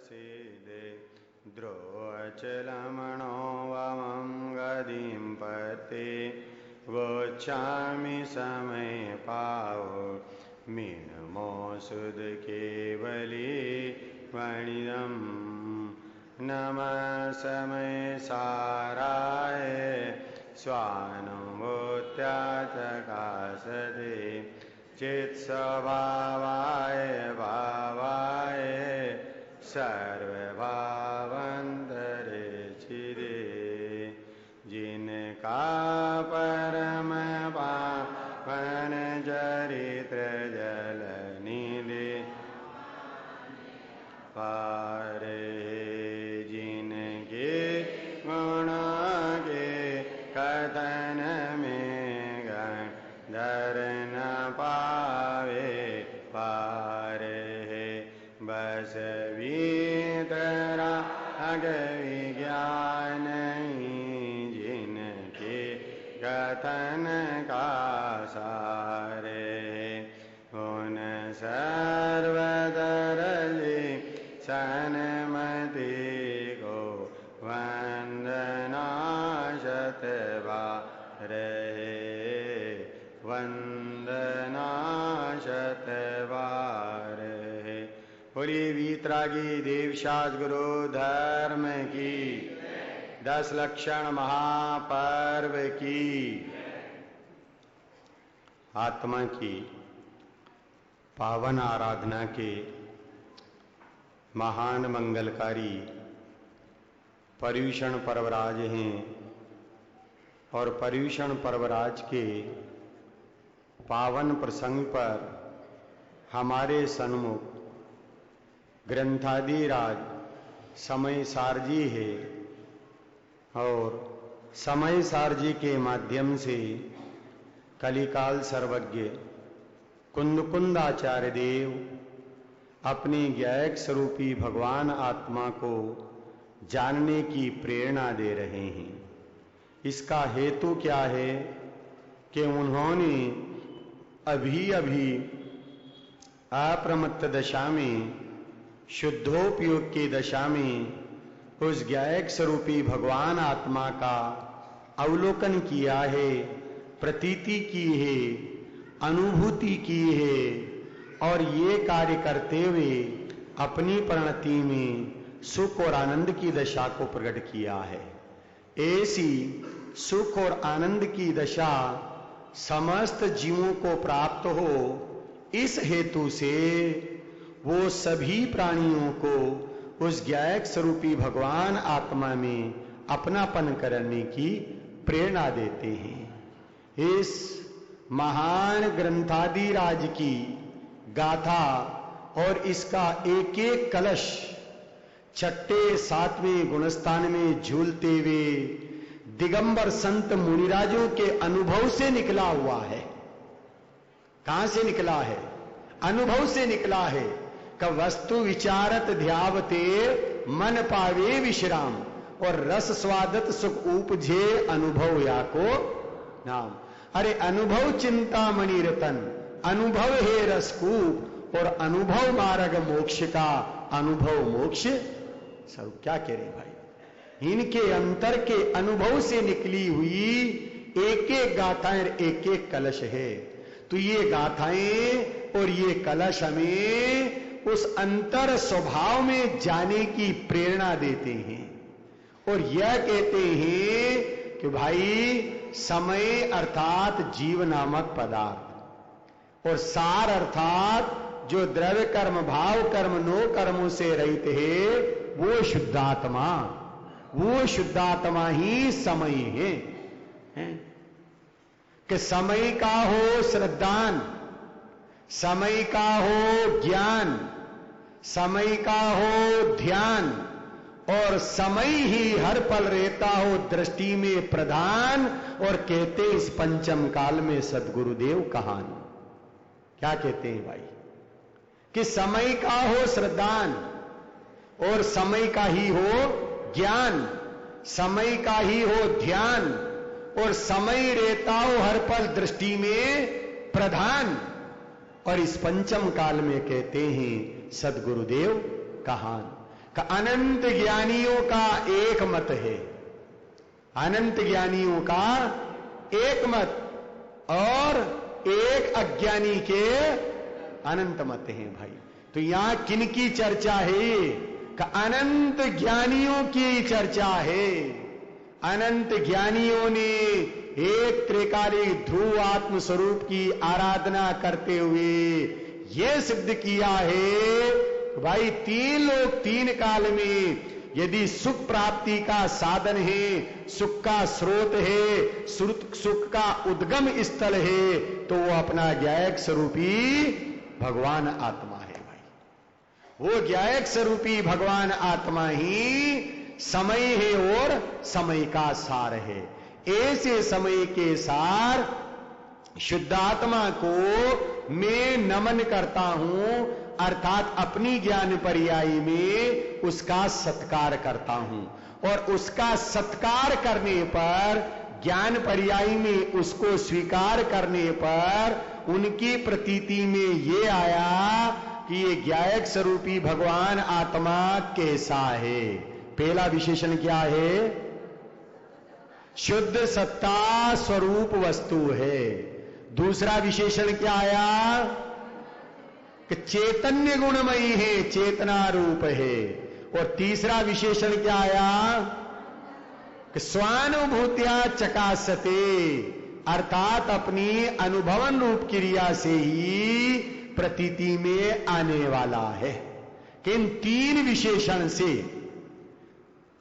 प्रसीदे द्रोचलमणो वमं गदिं पते वोच्छामि समय पावो मीनमो सुद केवली वणिदं नमः समय साराय स्वानुभूत्याचकाशदे चित्स्वभावाय भावाय सर्वभावान्तरे चिदे जिनका परम पावन चरित्र जलनिधि पारे जिनके गुण के कथन में गंधर न पावे पारे बस वीतराग विज्ञान जिनके कथन का सारे उन सर्वदरले सन्मति को वंदना शतबारे वंदना शतबारे। बोलिए वीतरागी देवशास गुरु धर्म की 10 लक्षण महापर्व की। आत्मा की पावन आराधना के महान मंगलकारी पर्युषण पर्वराज हैं और पर्युषण पर्वराज के पावन प्रसंग पर हमारे सन्मुख ग्रंथादिराज समय सार जी है और समय सार जी के माध्यम से कलिकाल सर्वज्ञ कुंद आचार्य देव अपनी ज्ञायक स्वरूपी भगवान आत्मा को जानने की प्रेरणा दे रहे हैं। इसका हेतु क्या है कि उन्होंने अभी अभी अप्रमत्त दशा में शुद्धोपयोग की दशा में उस ज्ञायक स्वरूपी भगवान आत्मा का अवलोकन किया है, प्रतीति की है, अनुभूति की है और ये कार्य करते हुए अपनी परिणति में सुख और आनंद की दशा को प्रकट किया है। ऐसी सुख और आनंद की दशा समस्त जीवों को प्राप्त हो, इस हेतु से वो सभी प्राणियों को उस ज्ञायक स्वरूपी भगवान आत्मा में अपनापन करने की प्रेरणा देते हैं। इस महान ग्रंथादिराज की गाथा और इसका एक एक कलश छठे 7वें गुणस्थान में झूलते हुए दिगंबर संत मुनिराजों के अनुभव से निकला हुआ है। कहां से निकला है? अनुभव से निकला है। का वस्तु विचारत ध्यावते मन पावे विश्राम और रस स्वादत सुख उपजे अनुभव या को नाम। अरे अनुभव चिंता मणि रतन, अनुभव है रसकूप और अनुभव मार्ग मोक्ष का, अनुभव मोक्ष सब। क्या कह रहे भाई? इनके अंतर के अनुभव से निकली हुई एक एक गाथाएं, एक एक कलश है। तो ये गाथाएं और ये कलश हमें उस अंतर स्वभाव में जाने की प्रेरणा देते हैं और यह कहते हैं कि भाई समय अर्थात जीव नामक पदार्थ और सार अर्थात जो द्रव्य कर्म भाव कर्म नो कर्मों से रहित है वो शुद्धात्मा, वो शुद्धात्मा ही समय है। कि समय का हो श्रद्धान, समय का हो ज्ञान, समय का हो ध्यान और समय ही हर पल रहता हो दृष्टि में प्रधान। और कहते इस पंचम काल में सदगुरुदेव कहान क्या कहते हैं भाई? कि समय का हो श्रद्धान और समय का ही हो ज्ञान, समय का ही हो ध्यान और समय रहता हो हर पल दृष्टि में प्रधान। और इस पंचम काल में कहते हैं सदगुरुदेव कहान का अनंत ज्ञानियों का एक मत है, अनंत ज्ञानियों का एक मत और एक अज्ञानी के अनंत मत हैं भाई। तो यहां किनकी चर्चा है? का अनंत ज्ञानियों की चर्चा है। अनंत ज्ञानियों ने एक त्रिकालिक ध्रुव आत्म स्वरूप की आराधना करते हुए यह सिद्ध किया है भाई, तीन लोग तीन काल में यदि सुख प्राप्ति का साधन है, सुख का स्रोत है, सुख का उद्गम स्थल है, तो वो अपना ज्ञायक स्वरूपी भगवान आत्मा है भाई। वो ज्ञायक स्वरूपी भगवान आत्मा ही समय है और समय का सार है। ऐसे समय के सार शुद्धात्मा को मैं नमन करता हूं, अर्थात अपनी ज्ञान पर्यायी में उसका सत्कार करता हूं। और उसका सत्कार करने पर, ज्ञान पर्यायी में उसको स्वीकार करने पर उनकी प्रतीति में ये आया कि ये ज्ञायक स्वरूपी भगवान आत्मा कैसा है। पहला विशेषण क्या है? शुद्ध सत्ता स्वरूप वस्तु है। दूसरा विशेषण क्या आया? कि चैतन्य गुणमयी है, चेतना रूप है। और तीसरा विशेषण क्या आया? कि स्वानुभूत्या चकासते, अर्थात अपनी अनुभवन रूप क्रिया से ही प्रतीति में आने वाला है। कि इन तीन विशेषण से,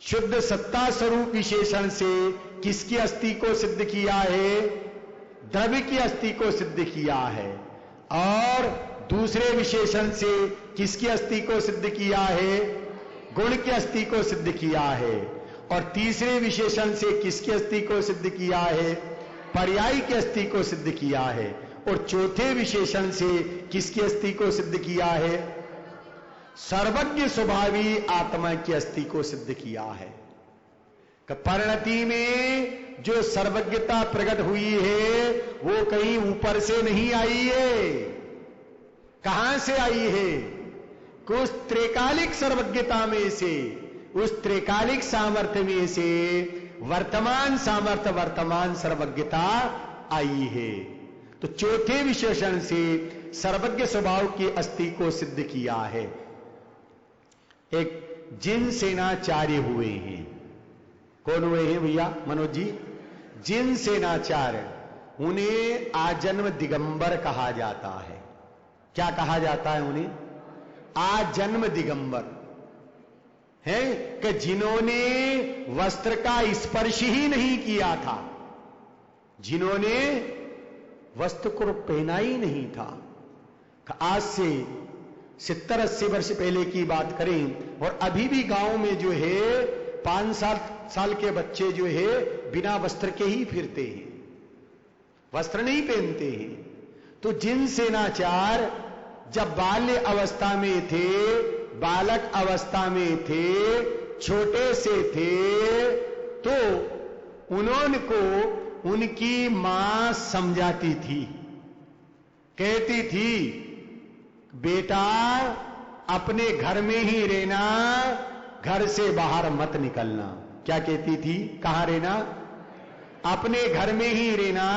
शुद्ध सत्ता स्वरूप विशेषण से किसकी अस्थि को सिद्ध किया है? द्रव्य की अस्थि को सिद्ध किया है। और दूसरे विशेषण से किसकी अस्थि को सिद्ध किया है? गुण की अस्थि को सिद्ध किया है। और तीसरे विशेषण से किसकी अस्थि को सिद्ध किया है? पर्यायी की अस्थि को सिद्ध किया है। और चौथे विशेषण से किसकी अस्थि को सिद्ध किया है? सर्वज्ञ स्वभावी आत्मा की अस्थि को सिद्ध किया है। परिणति में जो सर्वज्ञता प्रकट हुई है वो कहीं ऊपर से नहीं आई है। कहां से आई है? उस त्रिकालिक सर्वज्ञता में से, उस त्रिकालिक सामर्थ्य में से वर्तमान सामर्थ्य, वर्तमान सर्वज्ञता आई है। तो चौथे विशेषण से सर्वज्ञ स्वभाव की अस्थि को सिद्ध किया है। एक जिन सेनाचार्य हुए हैं। कौन हुए हैं भैया मनोज जी? जिन सेनाचार्य, उन्हें आजन्म दिगंबर कहा जाता है। क्या कहा जाता है उन्हें? आजन्म दिगंबर है कि जिन्होंने वस्त्र का स्पर्श ही नहीं किया था, जिन्होंने वस्त्र को पहना ही नहीं था। आज से 70-80 वर्ष पहले की बात करें, और अभी भी गांव में जो है 5-7 साल के बच्चे जो है बिना वस्त्र के ही फिरते हैं, वस्त्र नहीं पहनते हैं। तो जिन सेनाचार जब बाल्य अवस्था में थे, बालक अवस्था में थे, छोटे से थे, तो उन्होंने को उनकी मां समझाती थी, कहती थी बेटा अपने घर में ही रहना, घर से बाहर मत निकलना। क्या कहती थी? कहां रहना? अपने घर में ही रहना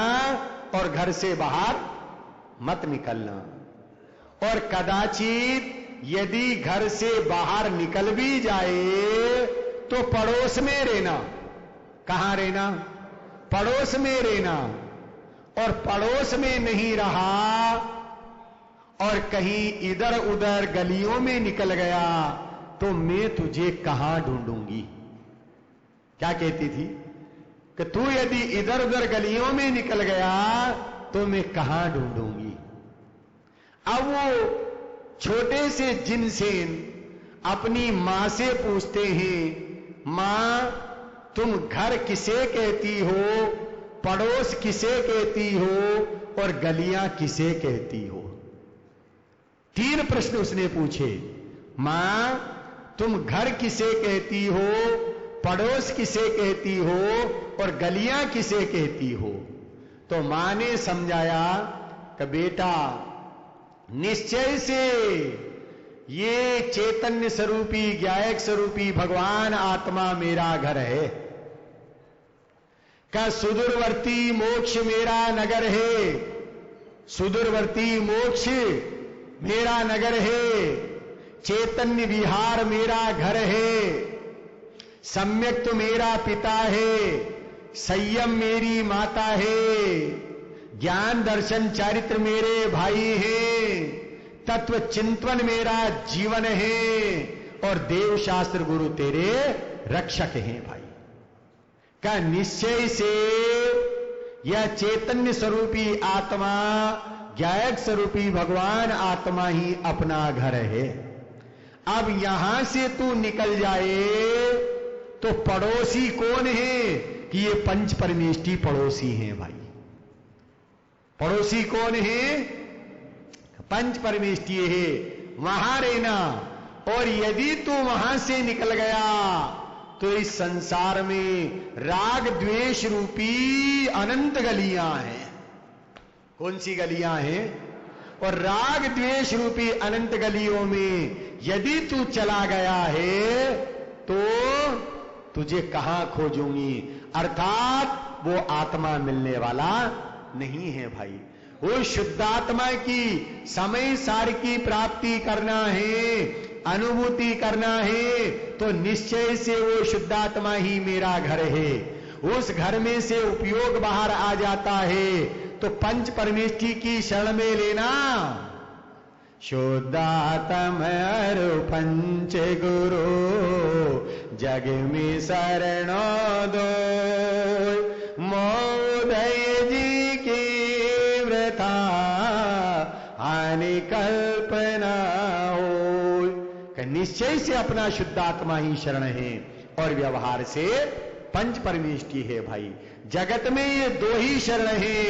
और घर से बाहर मत निकलना। और कदाचित यदि घर से बाहर निकल भी जाए तो पड़ोस में रहना। कहां रहना? पड़ोस में रहना। और पड़ोस में नहीं रहा और कहीं इधर उधर गलियों में निकल गया तो मैं तुझे कहां ढूंढूंगी। क्या कहती थी? कि तू यदि इधर उधर गलियों में निकल गया तो मैं कहां ढूंढूंगी। अब वो छोटे से जिनसेन अपनी मां से पूछते हैं, मां तुम घर किसे कहती हो, पड़ोस किसे कहती हो और गलियां किसे कहती हो? 3 प्रश्न उसने पूछे। मां तुम घर किसे कहती हो, पड़ोस किसे कहती हो और गलियां किसे कहती हो? तो मां ने समझाया कि बेटा निश्चय से ये चैतन्य स्वरूपी ज्ञायक स्वरूपी भगवान आत्मा मेरा घर है। का सुदूरवर्ती मोक्ष मेरा नगर है, सुदूरवर्ती मोक्ष मेरा नगर है, चैतन्य विहार मेरा घर है, सम्यक तो मेरा पिता है, संयम मेरी माता है, ज्ञान दर्शन चारित्र मेरे भाई हैं, तत्व चिंतन मेरा जीवन है, और देव शास्त्र गुरु तेरे रक्षक हैं भाई। का निश्चय से यह चैतन्य स्वरूपी आत्मा, ज्ञायक स्वरूपी भगवान आत्मा ही अपना घर है। अब यहां से तू निकल जाए तो पड़ोसी कौन है कि ये पंच परमेष्टि पड़ोसी हैं भाई। पड़ोसी कौन है? पंच परमेष्टि है, वहां रहना। और यदि तू वहां से निकल गया तो इस संसार में राग द्वेष रूपी अनंत गलियां हैं। कौन सी गलियां हैं? और राग द्वेष रूपी अनंत गलियों में यदि तू चला गया है तो तुझे कहां खोजूंगी? अर्थात वो आत्मा मिलने वाला नहीं है भाई। वो शुद्धात्मा की समय सार की प्राप्ति करना है, अनुभूति करना है, तो निश्चय से वो शुद्धात्मा ही मेरा घर है। उस घर में से उपयोग बाहर आ जाता है तो पंच परमेष्टि की शरण में लेना। शुद्धात्म पंच गुरु जग में शरण दो, मोदय जी की व्रता हानि कल्पना हो। निश्चय से अपना शुद्धात्मा ही शरण है और व्यवहार से पंच परमेष्टि है भाई। जगत में ये दो ही शरण है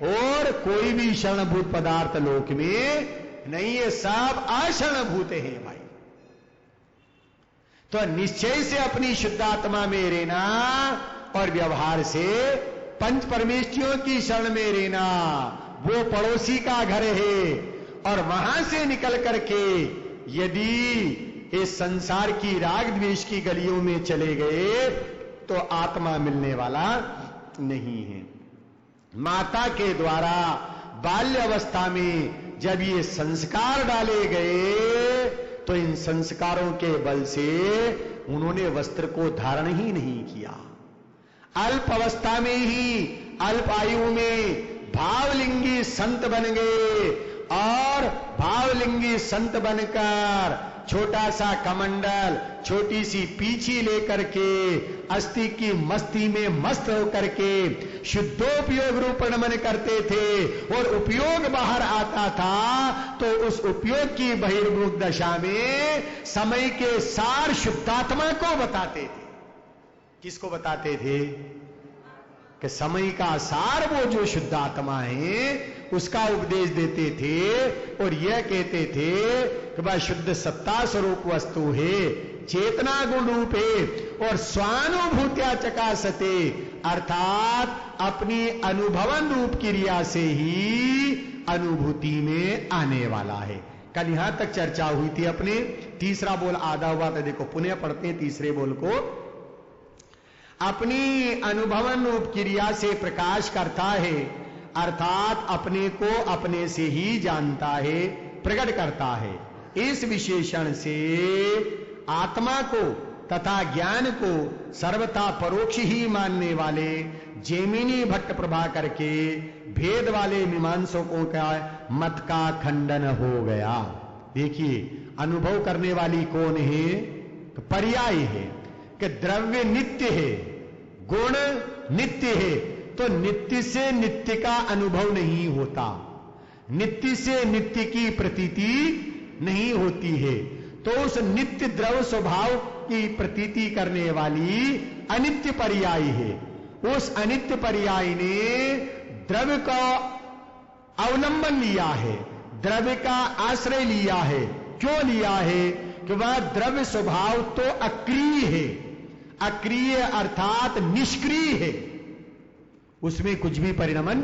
और कोई भी शरणभूत पदार्थ लोक में नहीं है, सब अशरणभूत हैं भाई। तो निश्चय से अपनी शुद्धात्मा में रहना और व्यवहार से पंच परमेष्टियों की शरण में रहना। वो पड़ोसी का घर है और वहां से निकल करके यदि इस संसार की राग द्वेष की गलियों में चले गए तो आत्मा मिलने वाला नहीं है। माता के द्वारा बाल्य अवस्था में जब ये संस्कार डाले गए तो इन संस्कारों के बल से उन्होंने वस्त्र को धारण ही नहीं किया। अल्प अवस्था में ही, अल्प आयु में भावलिंगी संत बन गए और भावलिंगी संत बनकर छोटा सा कमंडल, छोटी सी पीछी लेकर के अस्थि की मस्ती में मस्त होकर के शुद्धोपयोग रूप नमन करते थे और उपयोग बाहर आता था तो उस उपयोग की बहिर्मुख दशा में समय के सार शुद्धात्मा को बताते थे। किसको बताते थे? कि समय का सार वो जो शुद्धात्मा है उसका उपदेश देते थे और यह कहते थे कि वह शुद्ध सत्ता स्वरूप वस्तु है, चेतना गुण रूप है और स्वानुभूत्या चकासते, अर्थात अपनी अनुभवन रूप क्रिया से ही अनुभूति में आने वाला है। कल यहां तक चर्चा हुई थी अपने। तीसरा बोल आधा हुआ था, देखो पुनः पढ़ते हैं तीसरे बोल को। अपनी अनुभवन रूप क्रिया से प्रकाश करता है, अर्थात अपने को अपने से ही जानता है, प्रकट करता है। इस विशेषण से आत्मा को तथा ज्ञान को सर्वथा परोक्ष ही मानने वाले जैमिनी भट्ट प्रभाकर के भेद वाले मीमांसकों का मत का खंडन हो गया। देखिए अनुभव करने वाली कौन है? पर्याय है कि द्रव्य नित्य है, गुण नित्य है, तो नित्य से नित्य का अनुभव नहीं होता, नित्य से नित्य की प्रतीति नहीं होती है। तो उस नित्य द्रव्य स्वभाव की प्रतीति करने वाली अनित्य पर्याय है। उस अनित्य पर्याय ने द्रव्य का अवलंबन लिया है, द्रव्य का आश्रय लिया है। क्यों लिया है? कि वह द्रव्य स्वभाव तो अक्रिय है, अक्रिय अर्थात निष्क्रिय है, उसमें कुछ भी परिणमन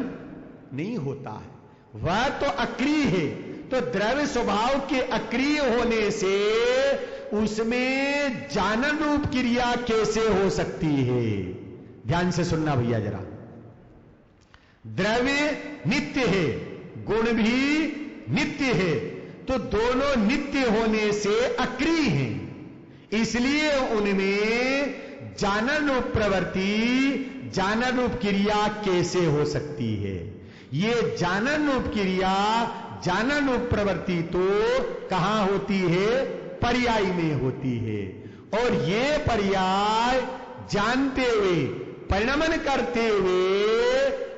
नहीं होता है। वह तो अक्रिय है, तो द्रव्य स्वभाव के अक्रिय होने से उसमें जानन रूप क्रिया कैसे हो सकती है? ध्यान से सुनना भैया जरा। द्रव्य नित्य है, गुण भी नित्य है, तो दोनों नित्य होने से अक्रिय हैं, इसलिए उनमें जानन रूप प्रवृत्ति, जानन रूप क्रिया कैसे हो सकती है? ये जानन रूप क्रिया, जानन रूप प्रवृत्ति तो कहां होती है? पर्याय में होती है। और ये पर्याय जानते हुए, परिणमन करते हुए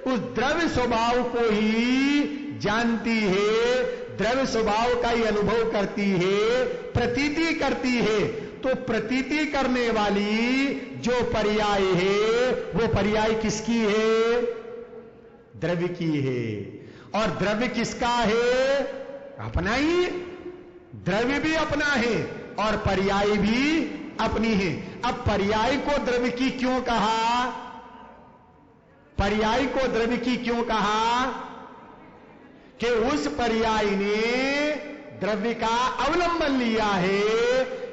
उस द्रव्य स्वभाव को ही जानती है, द्रव्य स्वभाव का ही अनुभव करती है, प्रतीति करती है। तो प्रतीति करने वाली जो पर्याय है वो पर्याय किसकी है? द्रव्य की है। और द्रव्य किसका है? अपना ही। द्रव्य भी अपना है और पर्याय भी अपनी है। अब पर्याय को द्रव्य की क्यों कहा? पर्याय को द्रव्य की क्यों कहा? कि उस पर्याय ने द्रव्य का अवलंबन लिया है,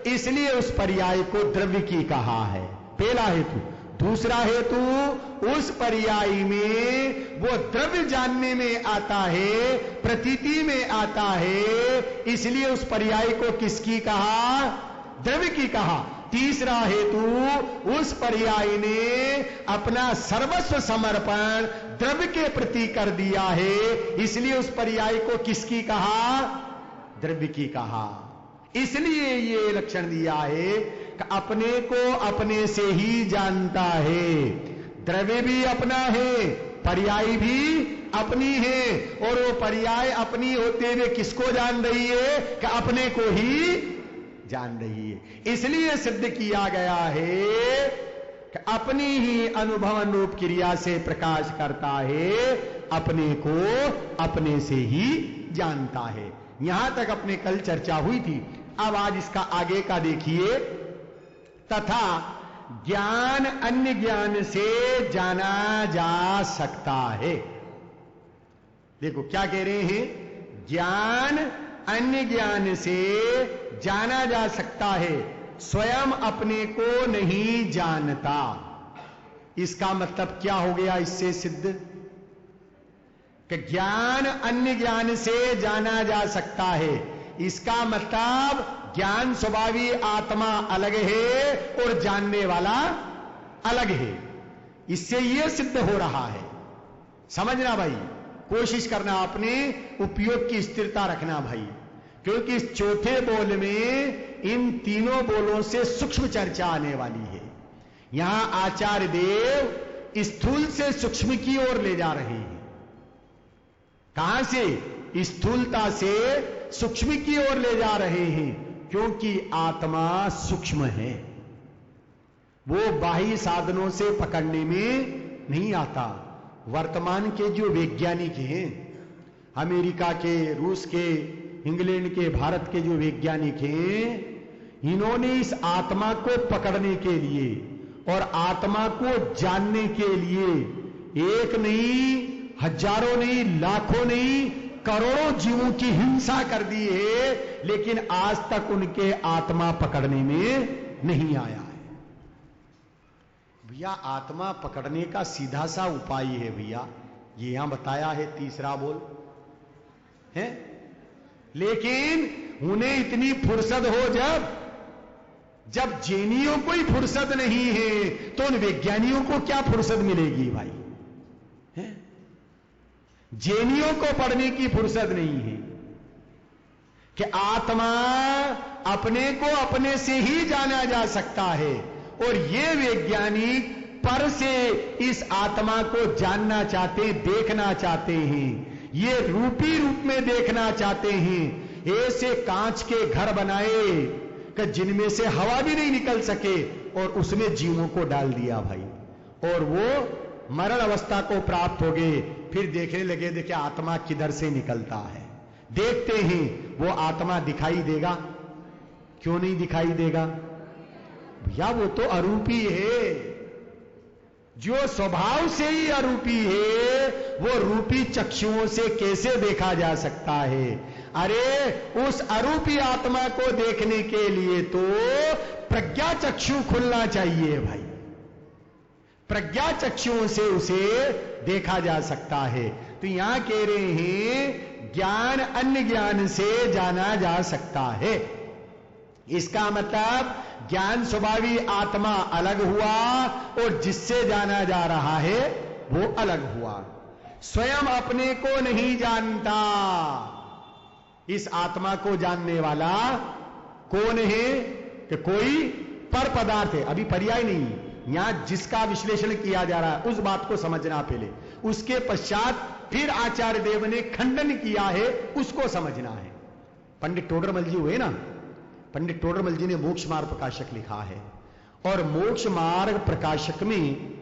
इसलिए उस पर्याय को द्रव्य की कहा है। पहला हेतु। दूसरा हेतु, उस पर्याय में वो द्रव्य जानने में आता है, प्रतीति में आता है, इसलिए उस पर्याय को किसकी कहा? द्रव्य की कहा। तीसरा हेतु, उस पर्याय ने अपना सर्वस्व समर्पण द्रव्य के प्रति कर दिया है, इसलिए उस पर्याय को किसकी कहा? द्रव्य की कहा। इसलिए ये लक्षण दिया है कि अपने को अपने से ही जानता है। द्रव्य भी अपना है, पर्याय भी अपनी है, और वो पर्याय अपनी होते हुए किसको जान रही है? कि अपने को ही जान रही है। इसलिए सिद्ध किया गया है कि अपनी ही अनुभव रूप क्रिया से प्रकाश करता है, अपने को अपने से ही जानता है। यहां तक अपने कल चर्चा हुई थी। अब आज इसका आगे का देखिए। तथा ज्ञान अन्य ज्ञान से जाना जा सकता है। देखो क्या कह रहे हैं? ज्ञान अन्य ज्ञान से जाना जा सकता है, स्वयं अपने को नहीं जानता। इसका मतलब क्या हो गया? इससे सिद्ध कि ज्ञान अन्य ज्ञान से जाना जा सकता है, इसका मतलब ज्ञान स्वभावी आत्मा अलग है और जानने वाला अलग है। इससे यह सिद्ध हो रहा है। समझना भाई, कोशिश करना, अपने उपयोग की स्थिरता रखना भाई, क्योंकि इस चौथे बोल में इन तीनों बोलों से सूक्ष्म चर्चा आने वाली है। यहां आचार्य देव स्थूल से सूक्ष्म की ओर ले जा रहे हैं। कहां से? स्थूलता से सूक्ष्म की ओर ले जा रहे हैं, क्योंकि आत्मा सूक्ष्म है। वो बाह्य साधनों से पकड़ने में नहीं आता। वर्तमान के जो वैज्ञानिक हैं, अमेरिका के, रूस के, इंग्लैंड के, भारत के जो वैज्ञानिक हैं, इन्होंने इस आत्मा को पकड़ने के लिए और आत्मा को जानने के लिए एक नहीं, हजारों नहीं, लाखों नहीं, करोड़ों जीवों की हिंसा कर दी है, लेकिन आज तक उनके आत्मा पकड़ने में नहीं आया है। भैया आत्मा पकड़ने का सीधा सा उपाय है भैया, ये यहां बताया है, तीसरा बोल है। लेकिन उन्हें इतनी फुर्सत हो, जब जैनियों को ही फुर्सत नहीं है तो उन वैज्ञानिकों को क्या फुर्सत मिलेगी भाई? है? जैनियों को पढ़ने की फुर्सत नहीं है कि आत्मा अपने को अपने से ही जाना जा सकता है, और ये वैज्ञानिक पर से इस आत्मा को जानना चाहते, देखना चाहते हैं, ये रूपी रूप में देखना चाहते हैं। ऐसे कांच के घर बनाए कि जिनमें से हवा भी नहीं निकल सके, और उसमें जीवों को डाल दिया भाई, और वो मरण अवस्था को प्राप्त हो गए। फिर देखने लगे, देखे आत्मा किधर से निकलता है। देखते हैं वो आत्मा दिखाई देगा? क्यों नहीं दिखाई देगा भैया? वो तो अरूपी है। जो स्वभाव से ही अरूपी है, वो रूपी चक्षुओं से कैसे देखा जा सकता है? अरे उस अरूपी आत्मा को देखने के लिए तो प्रज्ञा चक्षु खुलना चाहिए भाई। प्रज्ञा चक्षुओं से उसे देखा जा सकता है। तो यहां कह रहे हैं ज्ञान अन्य ज्ञान से जाना जा सकता है। इसका मतलब ज्ञान स्वभावी आत्मा अलग हुआ और जिससे जाना जा रहा है वो अलग हुआ। स्वयं अपने को नहीं जानता, इस आत्मा को जानने वाला कौन है? कि कोई पर पदार्थ है। अभी पर्याय नहीं, यहां जिसका विश्लेषण किया जा रहा है उस बात को समझना पहले, उसके पश्चात फिर आचार्य देव ने खंडन किया है उसको समझना है। पंडित टोडरमल जी हुए ना, पंडित टोडरमल जी ने मोक्ष मार्ग प्रकाशक लिखा है और मोक्ष मार्ग प्रकाशक में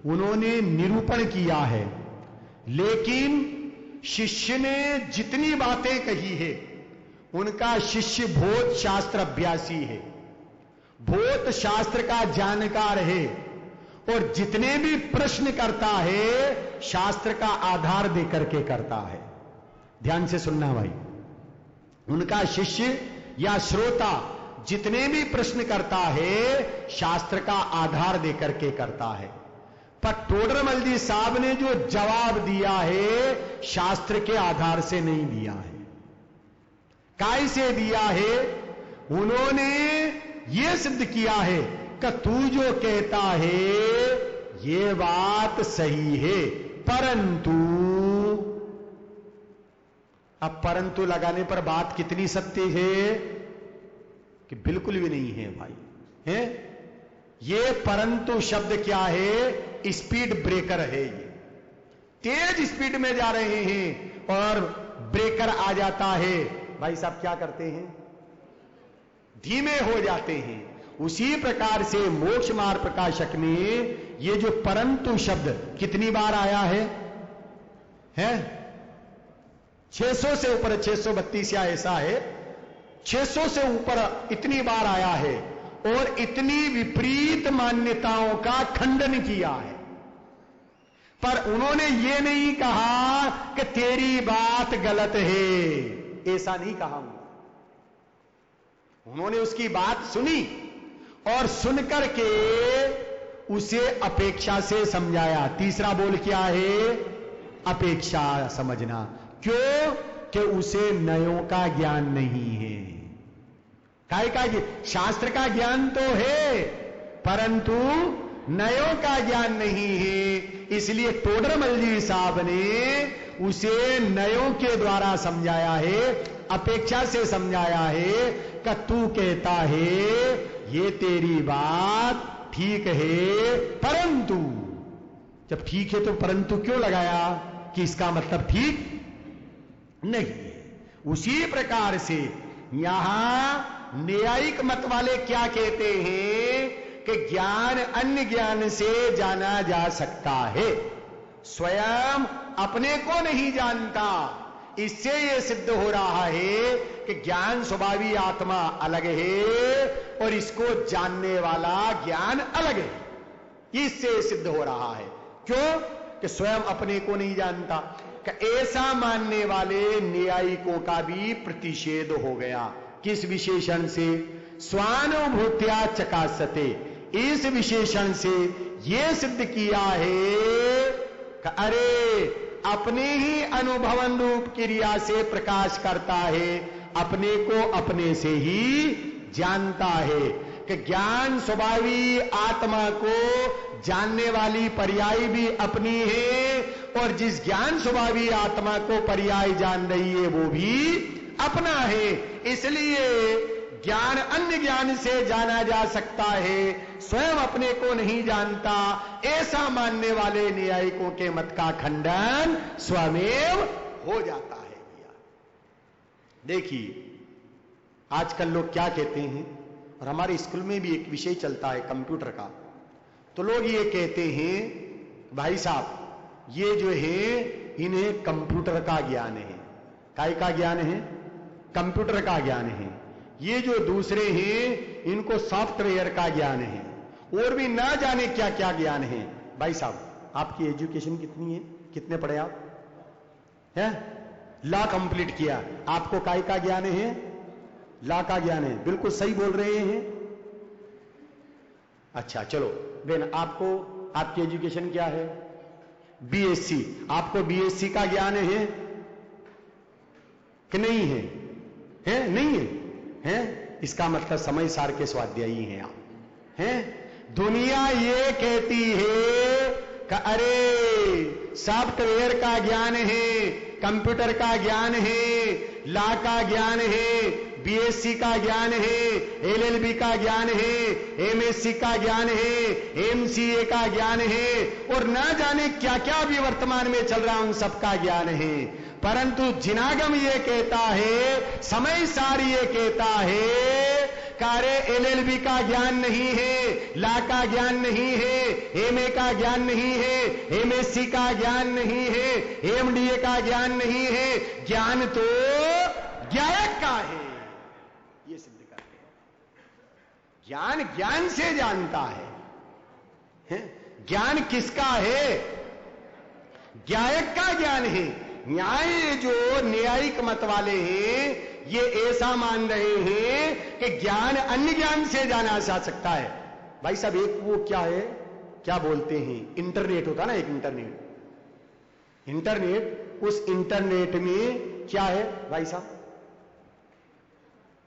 उन्होंने निरूपण किया है, लेकिन शिष्य ने जितनी बातें कही है उनका शिष्य भौत शास्त्र अभ्यासी है, भौत शास्त्र का जानकार है और जितने भी प्रश्न करता है शास्त्र का आधार देकर के करता है। ध्यान से सुनना भाई, उनका शिष्य या श्रोता जितने भी प्रश्न करता है शास्त्र का आधार देकर के करता है। पर टोडरमल जी साहब ने जो जवाब दिया है शास्त्र के आधार से नहीं दिया है। काय से दिया है? उन्होंने यह सिद्ध किया है कि तू जो कहता है ये बात सही है, परंतु, अब परंतु लगाने पर बात कितनी सत्य है कि बिल्कुल भी नहीं है भाई। है ये परंतु शब्द क्या है? स्पीड ब्रेकर है। ये तेज स्पीड में जा रहे हैं और ब्रेकर आ जाता है, भाई साहब क्या करते हैं? धीमे हो जाते हैं। उसी प्रकार से मोक्ष मार्ग प्रकाशक ने ये जो परंतु शब्द कितनी बार आया है? 600 से ऊपर, 632 या ऐसा है, 600 से ऊपर इतनी बार आया है और इतनी विपरीत मान्यताओं का खंडन किया है। पर उन्होंने ये नहीं कहा कि तेरी बात गलत है, ऐसा नहीं कहा। उन्होंने उसकी बात सुनी और सुनकर के उसे अपेक्षा से समझाया। तीसरा बोल क्या है? अपेक्षा समझना। क्यों? कि उसे नयों का ज्ञान नहीं है। काय का? शास्त्र का ज्ञान तो है परंतु नयों का ज्ञान नहीं है। इसलिए टोडरमल जी साहब ने उसे नयों के द्वारा समझाया है, अपेक्षा से समझाया है कि तू कहता है ये तेरी बात ठीक है, परंतु, जब ठीक है तो परंतु क्यों लगाया? कि इसका मतलब ठीक नहीं है। उसी प्रकार से यहां न्यायिक मत वाले क्या कहते हैं कि ज्ञान अन्य ज्ञान से जाना जा सकता है, स्वयं अपने को नहीं जानता। इससे यह सिद्ध हो रहा है कि ज्ञान स्वभावी आत्मा अलग है और इसको जानने वाला ज्ञान अलग है। इससे सिद्ध हो रहा है। क्यों? कि स्वयं अपने को नहीं जानता। कि ऐसा मानने वाले न्यायिकों का भी प्रतिषेध हो गया। किस विशेषण से? स्वानुभूत्या चकासते। इस विशेषण से यह सिद्ध किया है कि अरे अपने ही अनुभवन रूप क्रिया से प्रकाश करता है, अपने को अपने से ही जानता है। कि ज्ञान स्वभावी आत्मा को जानने वाली पर्याय भी अपनी है और जिस ज्ञान स्वभावी आत्मा को पर्याय जान रही है वो भी अपना है। इसलिए ज्ञान अन्य ज्ञान से जाना जा सकता है, स्वयं अपने को नहीं जानता। ऐसा मानने वाले न्यायिकों के मत का खंडन स्वमेव हो जाता है। भैया देखिए आजकल लोग क्या कहते हैं, और हमारे स्कूल में भी एक विषय चलता है कंप्यूटर का, तो लोग ये कहते हैं भाई साहब ये जो है इन्हें कंप्यूटर का ज्ञान है। काय का ज्ञान है? कंप्यूटर का ज्ञान है। ये जो दूसरे हैं इनको सॉफ्टवेयर का ज्ञान है और भी ना जाने क्या क्या ज्ञान है। भाई साहब आपकी एजुकेशन कितनी है? कितने पढ़े आप? हैं? लॉ कंप्लीट किया। आपको काय का ज्ञान है? लॉ का ज्ञान है। बिल्कुल सही बोल रहे हैं। अच्छा चलो देन, आपको आपकी एजुकेशन क्या है? बीएससी। आपको बीएससी का ज्ञान है कि नहीं है? है नहीं है? है? इसका मतलब समय सार के स्वाध्यायी हैं आप। हैं? दुनिया ये कहती है कि अरे सॉफ्टवेयर का ज्ञान है, कंप्यूटर का ज्ञान है, लॉ का ज्ञान है, बीएससी का ज्ञान है, एलएलबी का ज्ञान है, एमएससी का ज्ञान है, एमसीए का ज्ञान है, और ना जाने क्या क्या भी वर्तमान में चल रहा, उन सबका ज्ञान है। परंतु जिनागम ये कहता है, समय सार ये कहता है, कार्य एलएलबी का ज्ञान नहीं है, लॉ का ज्ञान नहीं है, एमए का ज्ञान नहीं है, एमएससी का ज्ञान नहीं है, एमडीए का ज्ञान नहीं है, ज्ञान तो ज्ञायक का है। ये सिद्ध करते हैं। ज्ञान ज्ञान से जानता है? ज्ञान किसका है? ज्ञायक का ज्ञान है। न्याय जो न्यायिक मत वाले हैं, ये ऐसा मान रहे हैं कि ज्ञान अन्य ज्ञान से जाना जा सकता है। भाई साहब, एक वो क्या है, क्या बोलते हैं, इंटरनेट होता ना, एक इंटरनेट, उस इंटरनेट में क्या है भाई साहब?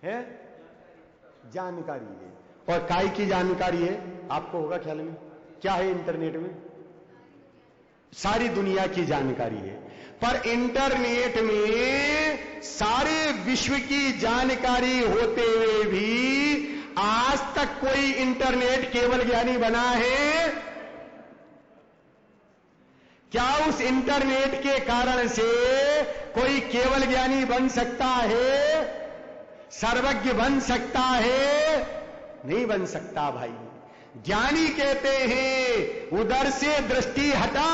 है जानकारी है। और काय की जानकारी है? आपको होगा ख्याल में, क्या है इंटरनेट में? सारी दुनिया की जानकारी है। पर इंटरनेट में सारे विश्व की जानकारी होते हुए भी आज तक कोई इंटरनेट केवल ज्ञानी बना है? क्या उस इंटरनेट के कारण से कोई केवल ज्ञानी बन सकता है? सर्वज्ञ बन सकता है? नहीं बन सकता भाई। ज्ञानी कहते हैं उधर से दृष्टि हटा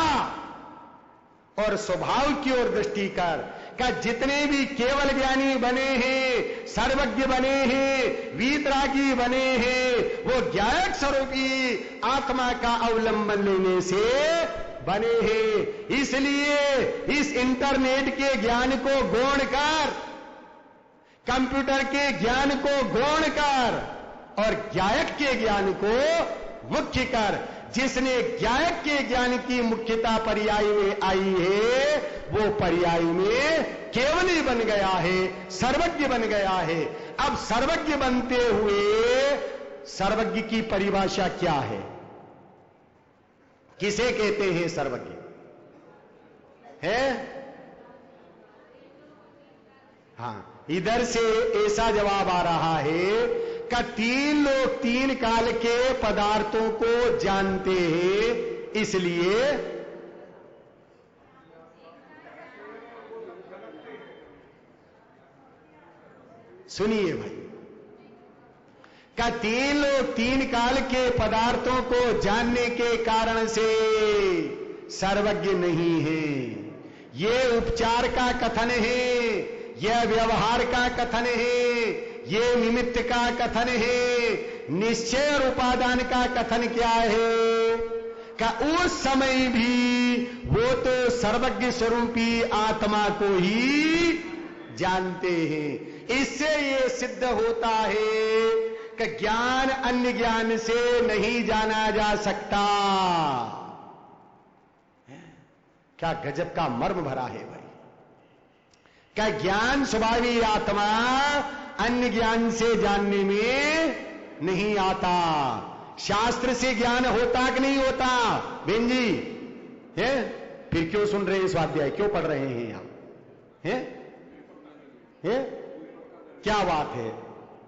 और स्वभाव की ओर दृष्टि कर। का जितने भी केवल ज्ञानी बने हैं, सर्वज्ञ बने हैं, वीतरागी बने हैं, वो ज्ञायक स्वरूपी आत्मा का अवलंबन लेने से बने हैं। इसलिए इस इंटरनेट के ज्ञान को गौण कर, कंप्यूटर के ज्ञान को गौण कर और ज्ञायक के ज्ञान को मुख्य कर। जिसने ज्ञायक के ज्ञान की मुख्यता पर्याय में आई है, वो पर्याय में केवली बन गया है, सर्वज्ञ बन गया है। अब सर्वज्ञ बनते हुए सर्वज्ञ की परिभाषा क्या है? किसे कहते हैं सर्वज्ञ? है? हां, इधर से ऐसा जवाब आ रहा है कि तीन लोग तीन काल के पदार्थों को जानते हैं, इसलिए सुनिए भाई, का तीन लोग तीन काल के पदार्थों को जानने के कारण से सर्वज्ञ नहीं है। ये उपचार का कथन है, यह व्यवहार का कथन है, ये निमित्त का कथन है। निश्चय और उपादान का कथन क्या है? का उस समय भी वो तो सर्वज्ञ स्वरूपी आत्मा को ही जानते हैं। इससे ये सिद्ध होता है कि ज्ञान अन्य ज्ञान से नहीं जाना जा सकता। क्या गजब का मर्म भरा है भाई। क्या ज्ञान स्वभावी आत्मा अन्य ज्ञान से जानने में नहीं आता। शास्त्र से ज्ञान होता कि नहीं होता? बेन जी है? फिर क्यों सुन रहे हैं स्वाध्याय, क्यों पढ़ रहे हैं आप? है? क्या बात है,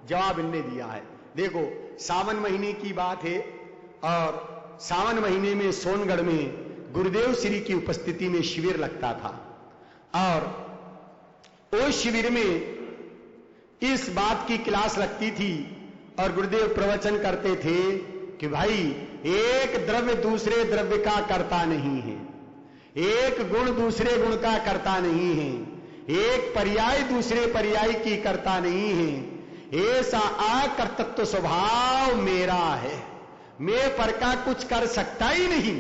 जवाब इनने दिया है। देखो, सावन महीने की बात है और सावन महीने में सोनगढ़ में गुरुदेव श्री की उपस्थिति में शिविर लगता था और उस शिविर में इस बात की क्लास लगती थी और गुरुदेव प्रवचन करते थे कि भाई, एक द्रव्य दूसरे द्रव्य का कर्ता नहीं है, एक गुण दूसरे गुण का कर्ता नहीं है, एक पर्याय दूसरे पर्याय की कर्ता नहीं है। ऐसा अकर्तृत्व स्वभाव मेरा है, मैं पर का कुछ कर सकता ही नहीं।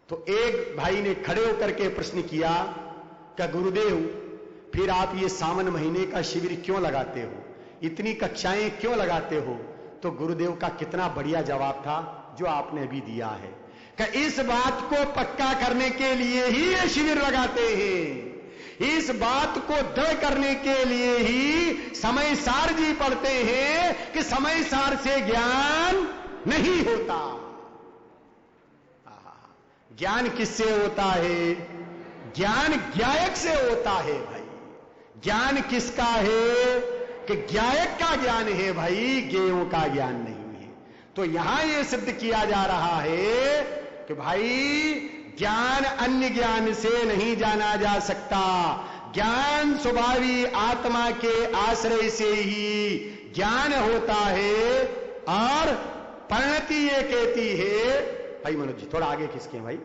तो एक भाई ने खड़े होकर के प्रश्न किया, क्या गुरुदेव फिर आप ये सावन महीने का शिविर क्यों लगाते हो, इतनी कक्षाएं क्यों लगाते हो? तो गुरुदेव का कितना बढ़िया जवाब था जो आपने अभी दिया है कि इस बात को पक्का करने के लिए ही ये शिविर लगाते हैं, इस बात को दृढ़ करने के लिए ही समय सार जी पढ़ते हैं कि समय सार से ज्ञान नहीं होता। ज्ञान किससे होता है? ज्ञान ज्ञायक से होता है भाई। ज्ञान किसका है? कि ज्ञायक का ज्ञान है भाई, ज्ञेयों का ज्ञान नहीं है। तो यहां यह सिद्ध किया जा रहा है कि भाई ज्ञान अन्य ज्ञान से नहीं जाना जा सकता। ज्ञान स्वभावी आत्मा के आश्रय से ही ज्ञान होता है। और परिणति ये कहती है भाई, मनोज जी थोड़ा आगे खिसके भाई,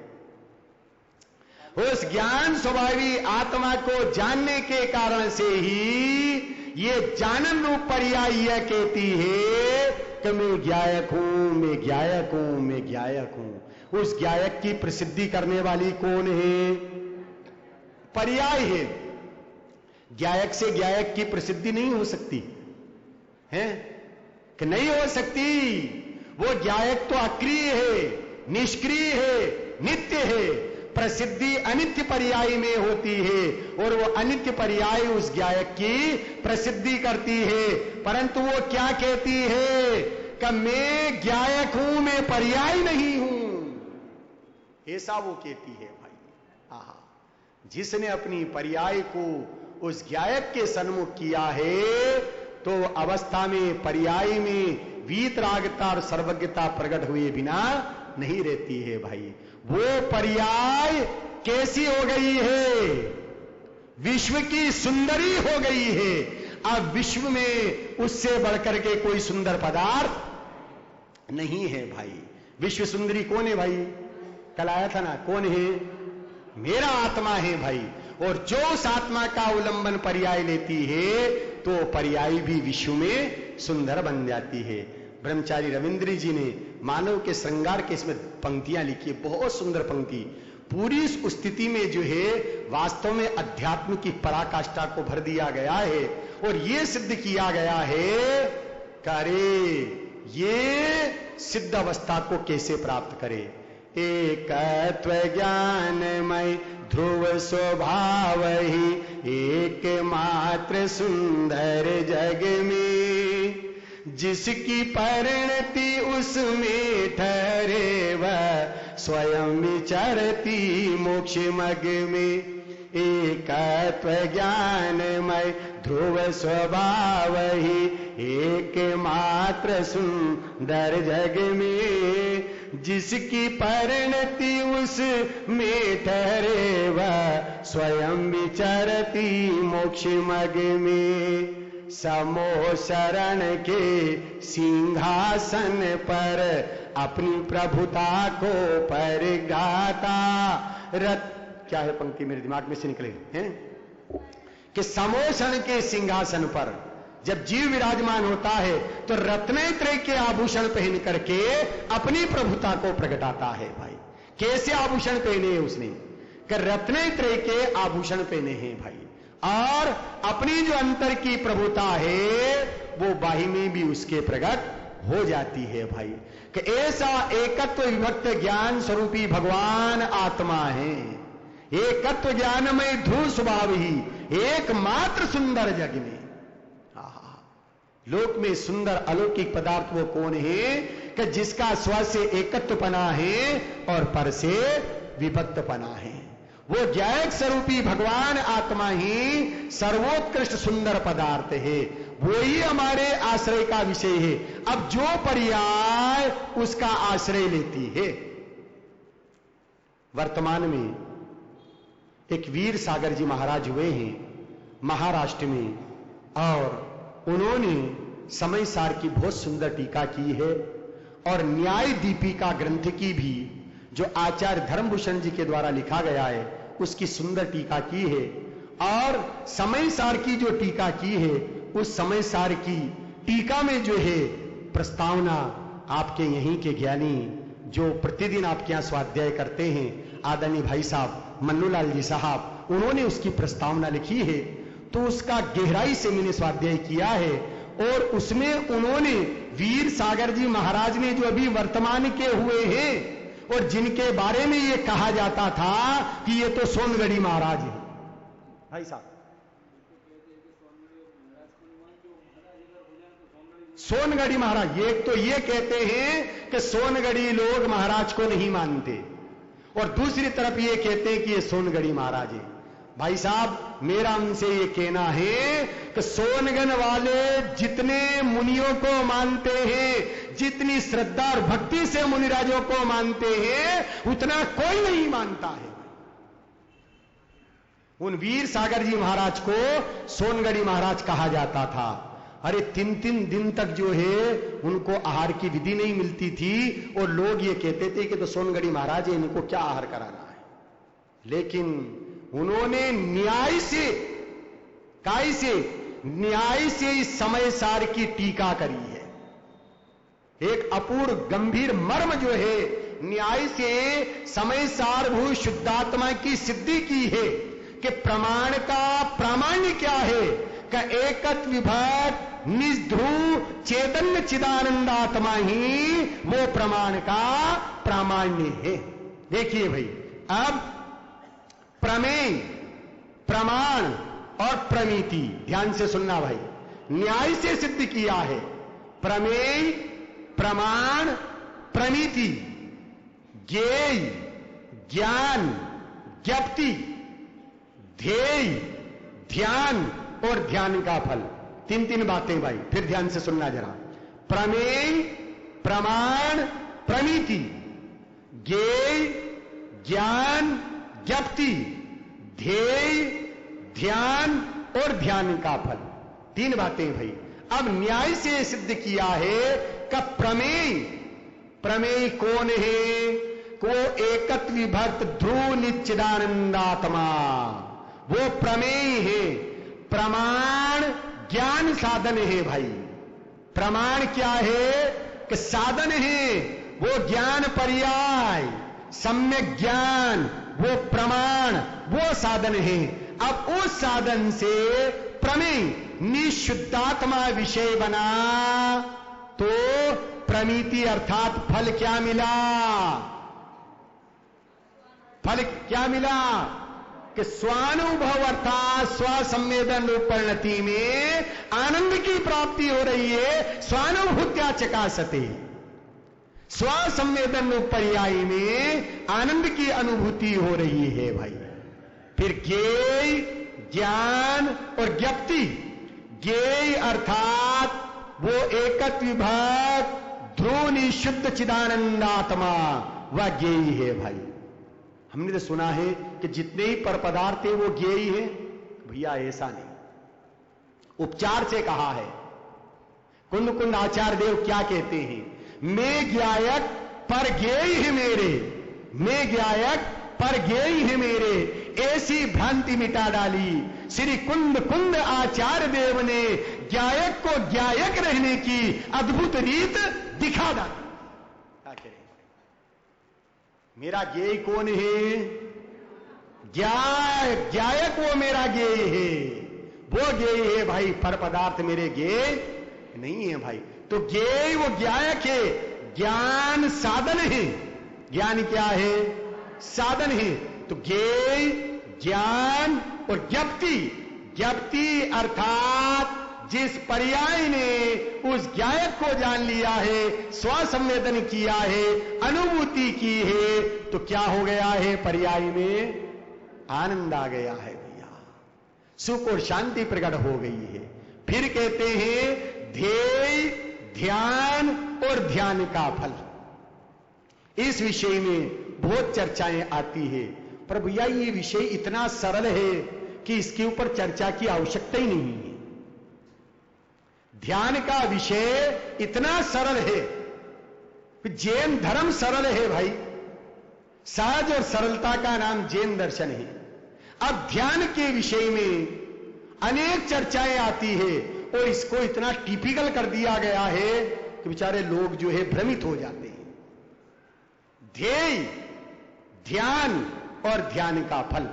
उस ज्ञान स्वभावी आत्मा को जानने के कारण से ही ये जानन रूप पर्याय यह कहती है कि मैं ज्ञायक हूं, मैं ज्ञायक हूं, मैं ज्ञायक हूं। उस ज्ञायक की प्रसिद्धि करने वाली कौन है? पर्याय है। ज्ञायक से ज्ञायक की प्रसिद्धि नहीं हो सकती है कि नहीं हो सकती। वो ज्ञायक तो अक्रिय है, निष्क्रिय है, नित्य है। प्रसिद्धि अनित्य पर्याय में होती है और वो अनित्य पर्याय उस ज्ञायक की प्रसिद्धि करती है। परंतु वो क्या कहती है कि मैं ज्ञायक हूं, मैं पर्याय नहीं हूं, ऐसा वो कहती है भाई। आहा, जिसने अपनी पर्याय को उस ज्ञायक के सन्मुख किया है तो अवस्था में पर्याय में वीतरागता और सर्वज्ञता प्रकट हुए बिना नहीं रहती है भाई। वो पर्याय कैसी हो गई है? विश्व की सुंदरी हो गई है। अब विश्व में उससे बढ़कर के कोई सुंदर पदार्थ नहीं है भाई। विश्व सुंदरी कौन है भाई? कल आया था ना, कौन है? मेरा आत्मा है भाई। और जो उस आत्मा का अवलंबन पर्याय लेती है तो पर्याय भी विश्व में सुंदर बन जाती है। ब्रह्मचारी रविंद्र जी ने मानव के श्रृंगार के इसमें पंक्तियां लिखी है, बहुत सुंदर पंक्ति। पूरी उस स्थिति में जो है वास्तव में अध्यात्म की पराकाष्ठा को भर दिया गया है और यह सिद्ध किया गया है करे ये सिद्ध अवस्था को कैसे प्राप्त करे। एकत्व ज्ञानमय ध्रुव स्वभाव ही एकमात्र सुंदर जग में, जिसकी परिणति उसमें ठहरे वह स्वयं विचरती मोक्ष मग में। एकत्व ज्ञानमय ध्रुव स्वभाव ही एकमात्र सुंदर जग में, जिसकी परिणति उसमें ठहरे वह स्वयं विचरती मोक्ष मग में। समो शरण के सिंहासन पर अपनी प्रभुता को परिगाता रत। क्या है पंक्ति मेरे दिमाग में से निकले हैं कि समोषण के सिंहासन पर जब जीव विराजमान होता है तो रत्नत्रय के आभूषण पहन करके अपनी प्रभुता को प्रकटाता है भाई। कैसे आभूषण पहने हैं उसने? कि रत्नत्रय के आभूषण पहने हैं भाई। और अपनी जो अंतर की प्रभुता है वो बाही में भी उसके प्रकट हो जाती है भाई। कि ऐसा एकत्व विभक्त ज्ञान स्वरूपी भगवान आत्मा है। एकत्व ज्ञानमय ध्रुव स्वभाव ही एकमात्र सुंदर जग में। लोक में सुंदर अलौकिक पदार्थ वो कौन है कि जिसका स्व से एकत्वपना है और पर से विभक्तपना है। वो ज्ञायक स्वरूपी भगवान आत्मा ही सर्वोत्कृष्ट सुंदर पदार्थ है। वो ही हमारे आश्रय का विषय है। अब जो पर्याय उसका आश्रय लेती है। वर्तमान में एक वीर सागर जी महाराज हुए हैं महाराष्ट्र में और उन्होंने समय सार की बहुत सुंदर टीका की है और न्याय दीपिका ग्रंथ की भी जो आचार्य धर्मभूषण जी के द्वारा लिखा गया है उसकी सुंदर टीका की है। और समय सार की जो टीका की है उस समय सार की टीका में जो है प्रस्तावना आपके यहीं के ज्ञानी जो प्रतिदिन आपके यहां स्वाध्याय करते हैं आदरणीय भाई साहब मन्नूलाल जी साहब उन्होंने उसकी प्रस्तावना लिखी है, तो उसका गहराई से मैंने स्वाध्याय किया है। और उसमें उन्होंने वीर सागर जी महाराज ने जो अभी वर्तमान के हुए हैं और जिनके बारे में ये कहा जाता था कि ये तो सोनगढ़ी महाराज है, भाई साहब, सोनगढ़ी महाराज, ये तो ये कहते हैं कि सोनगढ़ी लोग महाराज को नहीं मानते, और दूसरी तरफ ये कहते हैं कि ये सोनगढ़ी महाराज है। भाई साहब, मेरा उनसे ये कहना है कि सोनगढ़ वाले जितने मुनियों को मानते हैं, जितनी श्रद्धा और भक्ति से मुनिराजों को मानते हैं, उतना कोई नहीं मानता है। उन वीर सागर जी महाराज को सोनगढ़ी महाराज कहा जाता था। अरे 3-3 दिन तक जो है उनको आहार की विधि नहीं मिलती थी, और लोग ये कहते थे कि तो सोनगढ़ी महाराज है, इनको क्या आहार कराना है। लेकिन उन्होंने न्याय से, काय से, न्याय से इस समय सार की टीका करी है। एक अपूर्व गंभीर मर्म जो है न्याय से समय सारभूत शुद्धात्मा की सिद्धि की है कि प्रमाण का प्रामाण्य क्या है, का एकत विभक्त निष्ध्रुव चैतन्य चिदानंदात्मा ही वो प्रमाण का प्रामाण्य है। देखिए भाई, अब प्रमेय, प्रमाण और प्रमिति, ध्यान से सुनना भाई, न्याय से सिद्ध किया है। प्रमेय, प्रमाण, प्रमिति, ज्ञेय, ज्ञान, ज्ञप्ति, ध्येय, ध्यान और ध्यान का फल, 3 बातें भाई, फिर ध्यान से सुनना जरा। प्रमेय, प्रमाण, प्रमिति, ज्ञेय, ज्ञान, ज्ञप्ति, ध्येय, ध्यान और ध्यान का फल, 3 बातें भाई। अब न्याय से सिद्ध किया है कि प्रमेय, प्रमेय कौन है? को एकत विभक्त ध्रुव निश्चिदानंदात्मा, वो प्रमेय है। प्रमाण ज्ञान साधन है भाई। प्रमाण क्या है? कि साधन है, वो ज्ञान पर्याय, सम्यक ज्ञान, वो प्रमाण, वो साधन है। अब उस साधन से प्रमेय निशुद्धात्मा विषय बना, तो प्रमिति अर्थात फल क्या मिला? फल क्या मिला? कि स्वानुभव अर्थात स्वसंवेदन रूप परिणति में आनंद की प्राप्ति हो रही है। स्वानुभूत्या चकासते, स्वसंवेदन रूप पर्याय में आनंद की अनुभूति हो रही है भाई। फिर ज्ञेय, ज्ञान और ज्ञप्ति। ज्ञेय अर्थात वो एकत विभक्त ध्रुव निशुद्ध चिदानंदात्मा, वह ज्ञेय है भाई। हमने तो सुना है कि जितने ही पर पदार्थ है वो ज्ञेय है। भैया ऐसा नहीं, उपचार से कहा है। कुंद कुंद आचार्य देव क्या कहते हैं? मैं ज्ञायक पर ज्ञेय है मेरे, मैं ज्ञायक पर ज्ञेय है मेरे, ऐसी भ्रांति मिटा डाली श्री कुंद कुंद आचार्य देव ने। ज्ञायक को ज्ञायक रहने की अद्भुत रीत दिखा डाली। मेरा ज्ञेय कौन है? ज्ञायक वो मेरा ज्ञेय है, वो ज्ञेय है भाई। पर पदार्थ मेरे ज्ञेय नहीं है भाई। तो ज्ञेय वो ज्ञायक है, ज्ञान साधन है। ज्ञान क्या है? साधन है। तो ज्ञेय, ज्ञान और ज्ञप्ति। ज्ञप्ति अर्थात जिस पर्याय ने उस ज्ञायक को जान लिया है, स्वसंवेदन किया है, अनुभूति की है, तो क्या हो गया है? पर्याय में आनंद आ गया है भैया, सुख और शांति प्रकट हो गई है। फिर कहते हैं ध्येय, ध्यान और ध्यान का फल। इस विषय में बहुत चर्चाएं आती है, पर भैया ये विषय इतना सरल है कि इसके ऊपर चर्चा की आवश्यकता ही नहीं है। ध्यान का विषय इतना सरल है, जैन धर्म सरल है भाई। सहज और सरलता का नाम जैन दर्शन है। अब ध्यान के विषय में अनेक चर्चाएं आती है और इसको इतना टिपिकल कर दिया गया है कि बेचारे लोग जो है भ्रमित हो जाते हैं। ध्येय, ध्यान और ध्यान का फल।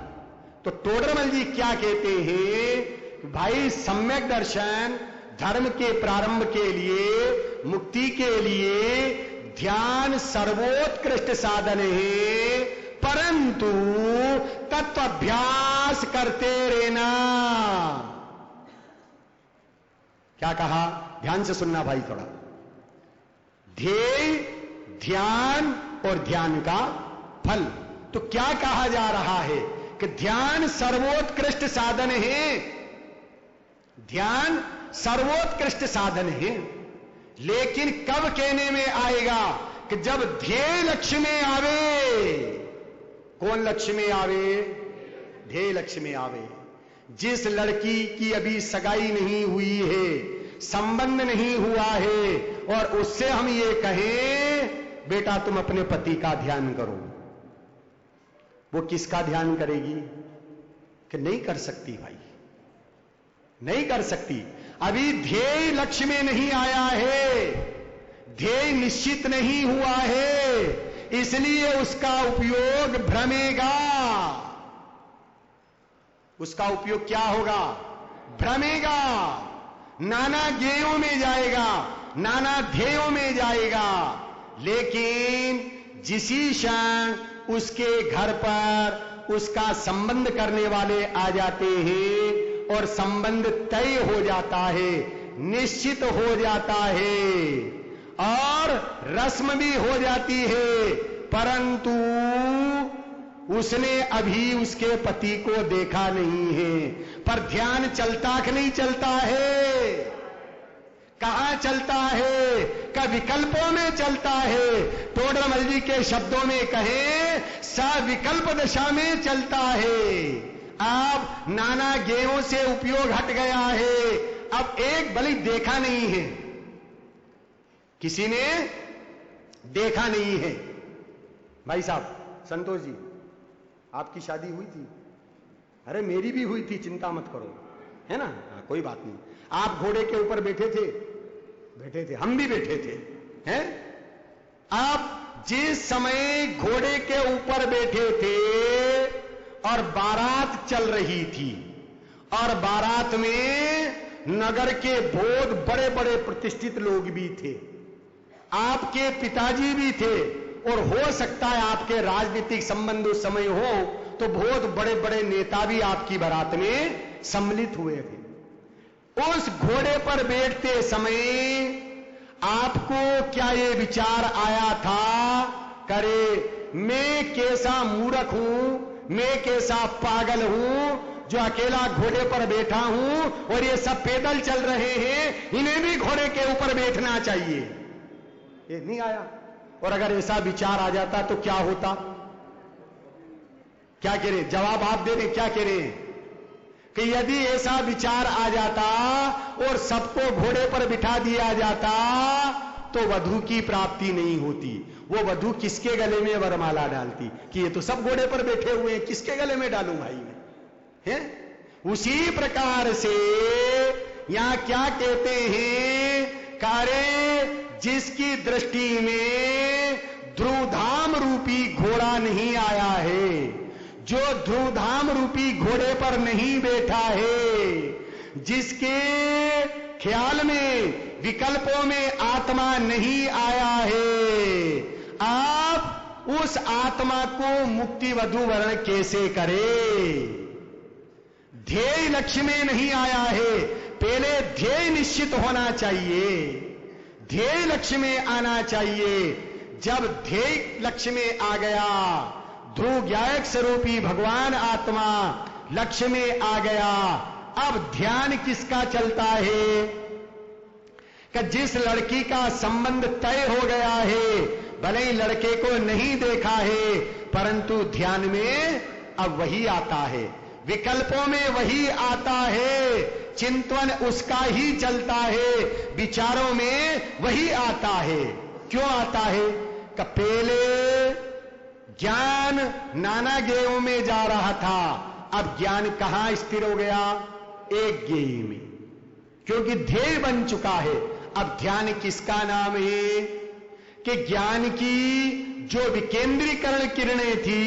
तो टोडरमल जी क्या कहते हैं, भाई सम्यक दर्शन धर्म के प्रारंभ के लिए, मुक्ति के लिए ध्यान सर्वोत्कृष्ट साधन है, परंतु तत्वाभ्यास करते रहना। क्या कहा, ध्यान से सुनना भाई थोड़ा। ध्येय, ध्यान और ध्यान का फल। तो क्या कहा जा रहा है कि ध्यान सर्वोत्कृष्ट साधन है, ध्यान सर्वोत्कृष्ट साधन है, लेकिन कब कहने में आएगा कि जब ध्येय लक्ष्य में आवे। कौन लक्ष्य में आवे, ध्येय लक्ष्य में आवे। जिस लड़की की अभी सगाई नहीं हुई है, संबंध नहीं हुआ है, और उससे हम ये कहें बेटा तुम अपने पति का ध्यान करो, वो किसका ध्यान करेगी, कि नहीं कर सकती भाई, नहीं कर सकती। अभी ध्येय लक्ष्य में नहीं आया है, ध्येय निश्चित नहीं हुआ है, इसलिए उसका उपयोग भ्रमेगा। उसका उपयोग क्या होगा, भ्रमेगा, नाना ध्येयों में जाएगा, नाना ध्येयों में जाएगा। लेकिन जिसी क्षण उसके घर पर उसका संबंध करने वाले आ जाते हैं और संबंध तय हो जाता है, निश्चित हो जाता है और रस्म भी हो जाती है, परंतु उसने अभी उसके पति को देखा नहीं है, पर ध्यान चलता कि नहीं चलता है, कहां चलता है, का विकल्पों में चलता है। टोडरमल जी के शब्दों में कहें, सविकल्प दशा में चलता है। अब नाना ज्ञेयों से उपयोग हट गया है, अब एक बलि देखा नहीं है, किसी ने देखा नहीं है। भाई साहब, संतोष जी, आपकी शादी हुई थी? अरे मेरी भी हुई थी, चिंता मत करो, है ना, कोई बात नहीं। आप घोड़े के ऊपर बैठे थे, बैठे थे, हम भी बैठे थे, हैं? आप जिस समय घोड़े के ऊपर बैठे थे और बारात चल रही थी, और बारात में नगर के बहुत बड़े बड़े प्रतिष्ठित लोग भी थे, आपके पिताजी भी थे, और हो सकता है आपके राजनीतिक संबंध उस समय हो तो बहुत बड़े बड़े नेता भी आपकी बारात में सम्मिलित हुए थे। उस घोड़े पर बैठते समय आपको क्या ये विचार आया था, करे मैं कैसा मूर्ख हूं, मैं कैसा पागल हूं जो अकेला घोड़े पर बैठा हूं और ये सब पैदल चल रहे हैं, इन्हें भी घोड़े के ऊपर बैठना चाहिए? ये नहीं आया। और अगर ऐसा विचार आ जाता तो क्या होता? क्या कह रहे, जवाब आप दे रहे, क्या कह रहे हैं कि यदि ऐसा विचार आ जाता और सबको घोड़े पर बिठा दिया जाता तो वधू की प्राप्ति नहीं होती। वो वधू किसके गले में वरमाला डालती कि ये तो सब घोड़े पर बैठे हुए हैं, किसके गले में डालूं भाई मैं, हैं? उसी प्रकार से यहां क्या कहते हैं, कार्य जिसकी दृष्टि में ध्रुवधाम रूपी घोड़ा नहीं आया है, जो ध्रुवधाम रूपी घोड़े पर नहीं बैठा है, जिसके ख्याल में विकल्पों में आत्मा नहीं आया है, आप उस आत्मा को मुक्ति वधु वर्ण कैसे करें? ध्येय लक्ष्य में नहीं आया है, पहले ध्येय निश्चित होना चाहिए, ध्येय लक्ष्य में आना चाहिए। जब ध्येय लक्ष्य में आ गया, ध्रुव ज्ञायक स्वरूपी भगवान आत्मा लक्ष्य में आ गया, अब ध्यान किसका चलता है कि जिस लड़की का संबंध तय हो गया है, भले ही लड़के को नहीं देखा है, परंतु ध्यान में अब वही आता है, विकल्पों में वही आता है, चिंतन उसका ही चलता है, विचारों में वही आता है। क्यों आता है कि पहले ज्ञान नाना ज्ञेयों में जा रहा था, अब ज्ञान कहां स्थिर हो गया, एक ज्ञेय में, क्योंकि ध्येय बन चुका है। अब ध्यान किसका नाम है कि ज्ञान की जो विकेंद्रीकरण किरणें थी,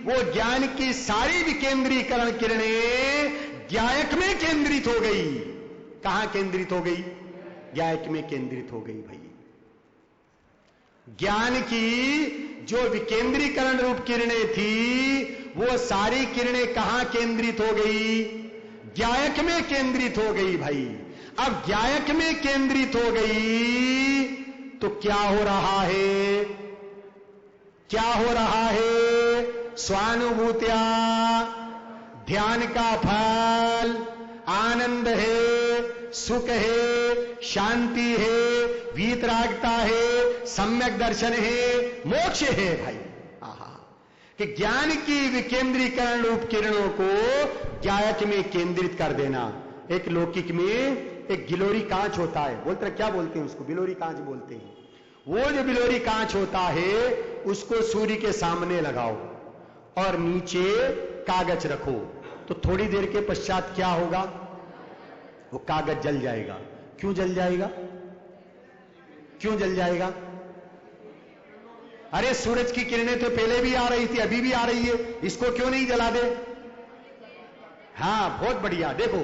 वो ज्ञान की सारी विकेंद्रीकरण किरणें ज्ञायक में केंद्रित हो गई। कहां केंद्रित हो गई? ज्ञायक में केंद्रित हो गई भाई। ज्ञान की जो विकेंद्रीकरण रूप किरणें थी, वो सारी किरणें कहां केंद्रित हो गई? ज्ञायक में केंद्रित हो गई भाई। अब ज्ञायक में केंद्रित हो गई तो क्या हो रहा है? क्या हो रहा है? स्वानुभूत्या ध्यान का फल आनंद है, सुख है, शांति है, वीतरागता है, सम्यक दर्शन है, मोक्ष है भाई। आहा, कि ज्ञान की विकेंद्रीकरण रूप किरणों को ज्ञायक में केंद्रित कर देना। एक लौकिक में एक गिलोरी कांच होता है, बोलते क्या बोलते हैं उसको? बिलोरी कांच बोलते हैं। वो जो बिलोरी कांच होता है, उसको सूर्य के सामने लगाओ और नीचे कागज रखो, तो थोड़ी देर के पश्चात क्या होगा? वो कागज जल जाएगा। क्यों जल जाएगा? क्यों जल जाएगा? अरे सूरज की किरणें तो पहले भी आ रही थी, अभी भी आ रही है, इसको क्यों नहीं जला दे? हाँ, बहुत बढ़िया। देखो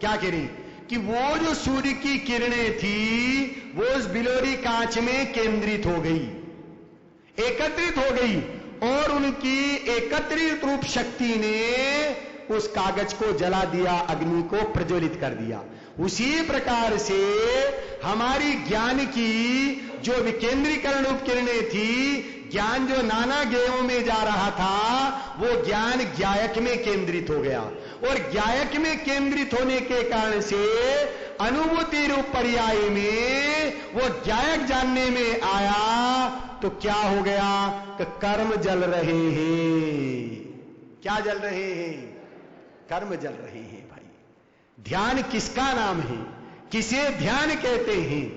क्या कह रही कि वो जो सूर्य की किरणें थी, वो उस बिलोरी कांच में केंद्रित हो गई, एकत्रित हो गई, और उनकी एकत्रित रूप शक्ति ने उस कागज को जला दिया, अग्नि को प्रज्वलित कर दिया। उसी प्रकार से हमारी ज्ञान की जो विकेंद्रीकरण रूप किरणें थी, ज्ञान जो नाना ज्ञेयों में जा रहा था, वो ज्ञान ज्ञायक में केंद्रित हो गया, और ज्ञायक में केंद्रित होने के कारण से अनुभूति रूप पर्याय में वो ज्ञायक जानने में आया, तो क्या हो गया? कि कर्म जल रहे हैं। क्या जल रहे हैं? कर्म जल रहे हैं भाई। ध्यान किसका नाम है? किसे ध्यान कहते हैं?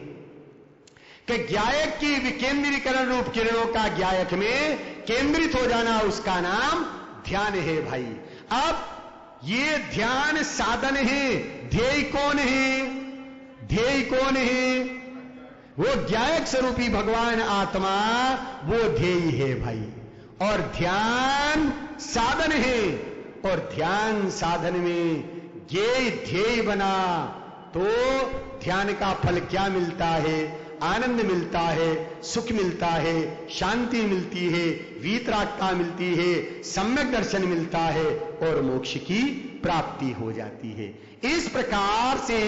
कि ज्ञायक की विकेंद्रीकरण रूप किरणों का ज्ञायक में केंद्रित हो जाना, उसका नाम ध्यान है भाई। अब ये ध्यान साधन है, ध्येय कौन है? ध्येय कौन है? वो ज्ञायक स्वरूपी भगवान आत्मा, वो ध्येय है भाई। और ध्यान साधन है, और ध्यान साधन में ये ध्येय बना तो ध्यान का फल क्या मिलता है? आनंद मिलता है, सुख मिलता है, शांति मिलती है, वीतरागता मिलती है, सम्यक दर्शन मिलता है, और मोक्ष की प्राप्ति हो जाती है। इस प्रकार से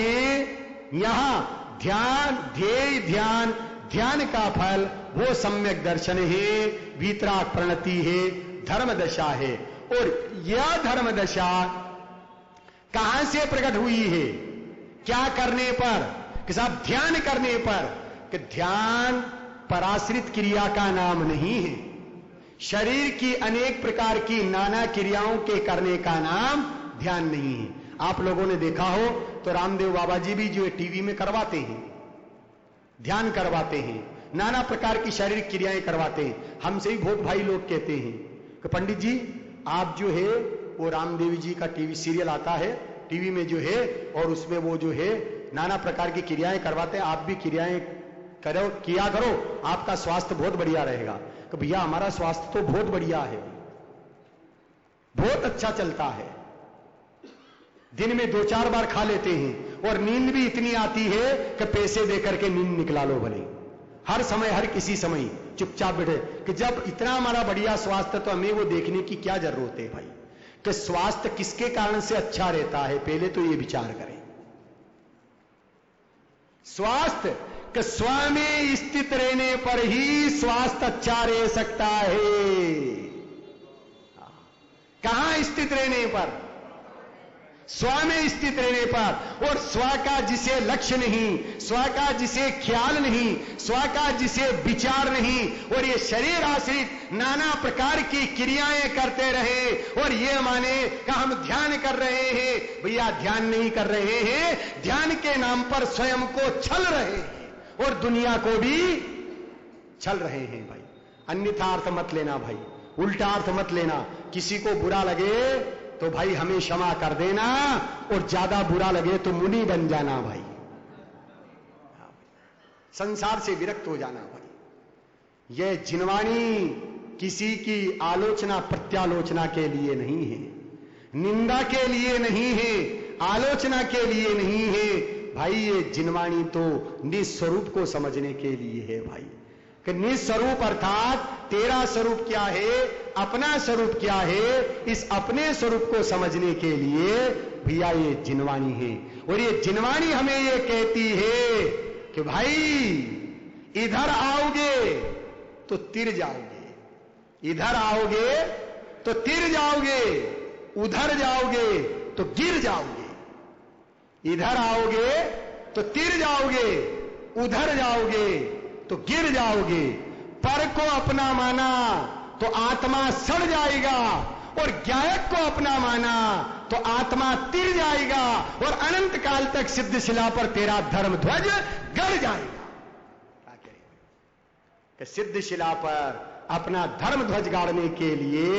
यहां ध्यान, ध्येय ध्यान, ध्यान का फल वो सम्यक दर्शन है, वीतराग प्रणति है, धर्म दशा है। और यह धर्म दशा कहां से प्रकट हुई है? क्या करने पर? कि साहब ध्यान करने पर। कि ध्यान पराश्रित क्रिया का नाम नहीं है। शरीर की अनेक प्रकार की नाना क्रियाओं के करने का नाम ध्यान नहीं है। आप लोगों ने देखा हो तो रामदेव बाबा जी भी जो टीवी में करवाते हैं, ध्यान करवाते हैं, नाना प्रकार की शारीरिक क्रियाएं करवाते हैं। हमसे ही बहुत भाई लोग कहते हैं कि पंडित जी आप जो है वो रामदेव जी का टीवी सीरियल आता है टीवी में जो है, और उसमें वो जो है नाना प्रकार की क्रियाएं करवाते हैं, आप भी क्रियाएं करो, किया करो, आपका स्वास्थ्य बहुत बढ़िया रहेगा। कि भैया हमारा स्वास्थ्य तो बहुत बढ़िया है, बहुत अच्छा चलता है, दिन में 2-4 बार खा लेते हैं, और नींद भी इतनी आती है कि पैसे देकर के नींद निकला लो भले, हर समय हर किसी समय चुपचाप बैठे। कि जब इतना हमारा बढ़िया स्वास्थ्य, तो हमें वो देखने की क्या जरूरत है भाई कि स्वास्थ्य किसके कारण से अच्छा रहता है? पहले तो ये विचार करें। स्वास्थ्य कि स्व में स्थित रहने पर ही स्वास्थ्य अच्छा रह सकता है। कहां स्थित रहने पर? स्व में स्थित रहने पर। और स्व का जिसे लक्ष्य नहीं, स्व का जिसे ख्याल नहीं, स्व का जिसे विचार नहीं, और ये शरीर आश्रित नाना प्रकार की क्रियाएं करते रहे, और ये माने कि हम ध्यान कर रहे हैं। भैया ध्यान नहीं कर रहे हैं, ध्यान के नाम पर स्वयं को छल रहे हैं और दुनिया को भी छल रहे हैं भाई। अन्यथा अर्थ मत लेना भाई, उल्टा अर्थ मत लेना। किसी को बुरा लगे तो भाई हमें क्षमा कर देना, और ज्यादा बुरा लगे तो मुनि बन जाना भाई, संसार से विरक्त हो जाना भाई। यह जिनवाणी किसी की आलोचना प्रत्यालोचना के लिए नहीं है, निंदा के लिए नहीं है, आलोचना के लिए नहीं है भाई। ये जिनवाणी तो निस्वरूप को समझने के लिए है भाई, कि निस्वरूप अर्थात तेरा स्वरूप क्या है, अपना स्वरूप क्या है, इस अपने स्वरूप को समझने के लिए भैया ये जिनवाणी है। और ये जिनवाणी हमें ये कहती है कि भाई इधर आओगे तो तिर जाओगे, इधर आओगे तो तिर जाओगे, उधर जाओगे तो गिर जाओगे। इधर आओगे तो तिर जाओगे, उधर जाओगे तो गिर जाओगे। पर को अपना माना तो आत्मा सड़ जाएगा, और ज्ञायक को अपना माना तो आत्मा तिर जाएगा, और अनंत काल तक सिद्ध शिला पर तेरा धर्म ध्वज गड़ जाएगा। क्या करें कि सिद्ध शिला पर अपना धर्म ध्वज गाड़ने के लिए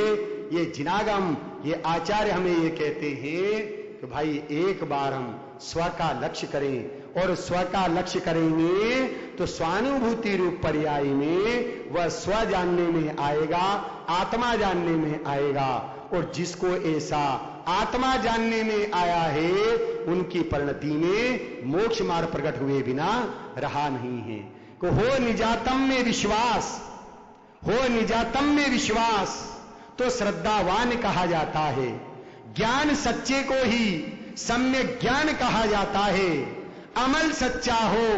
ये जिनागम, ये आचार्य हमें ये कहते हैं कि भाई एक बार हम स्व का लक्ष्य करें, और स्व का लक्ष्य करेंगे तो स्वानुभूति रूप पर्याय में वह स्व जानने में आएगा, आत्मा जानने में आएगा। और जिसको ऐसा आत्मा जानने में आया है उनकी परिणति में मोक्ष मार्ग प्रकट हुए बिना रहा नहीं है। को हो निजातम में विश्वास, हो निजातम में विश्वास तो श्रद्धावान कहा जाता है। ज्ञान सच्चे को ही सम्यक ज्ञान कहा जाता है। अमल सच्चा हो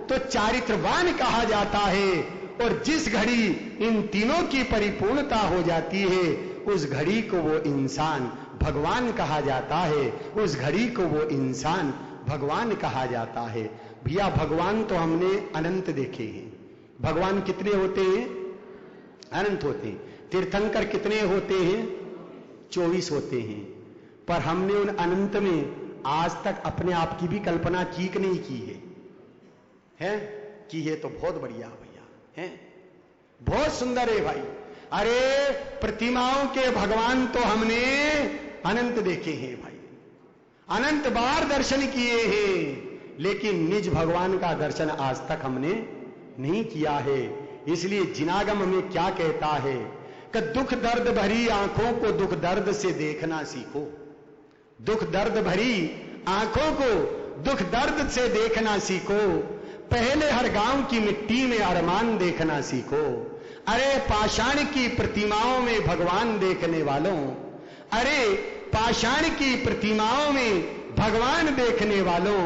तो चारित्रवान कहा जाता है। और जिस घड़ी इन तीनों की परिपूर्णता हो जाती है उस घड़ी को वो इंसान भगवान कहा जाता है, उस घड़ी को वो इंसान भगवान कहा जाता है। भैया भगवान तो हमने अनंत देखे हैं। भगवान कितने होते हैं? अनंत होते हैं। तीर्थंकर कितने होते हैं? 24 होते हैं। पर हमने उन अनंत में आज तक अपने आप की भी कल्पना की कि नहीं की है? की है तो बहुत बढ़िया भैया है, बहुत सुंदर है भाई। अरे प्रतिमाओं के भगवान तो हमने अनंत देखे हैं भाई, अनंत बार दर्शन किए हैं, लेकिन निज भगवान का दर्शन आज तक हमने नहीं किया है। इसलिए जिनागम हमें क्या कहता है कि दुख दर्द भरी आंखों को दुख दर्द से देखना सीखो। दुख दर्द भरी आंखों को दुख दर्द से देखना सीखो। पहले हर गांव की मिट्टी में अरमान देखना सीखो। अरे पाषाण की प्रतिमाओं में भगवान देखने वालों, अरे पाषाण की प्रतिमाओं में भगवान देखने वालों,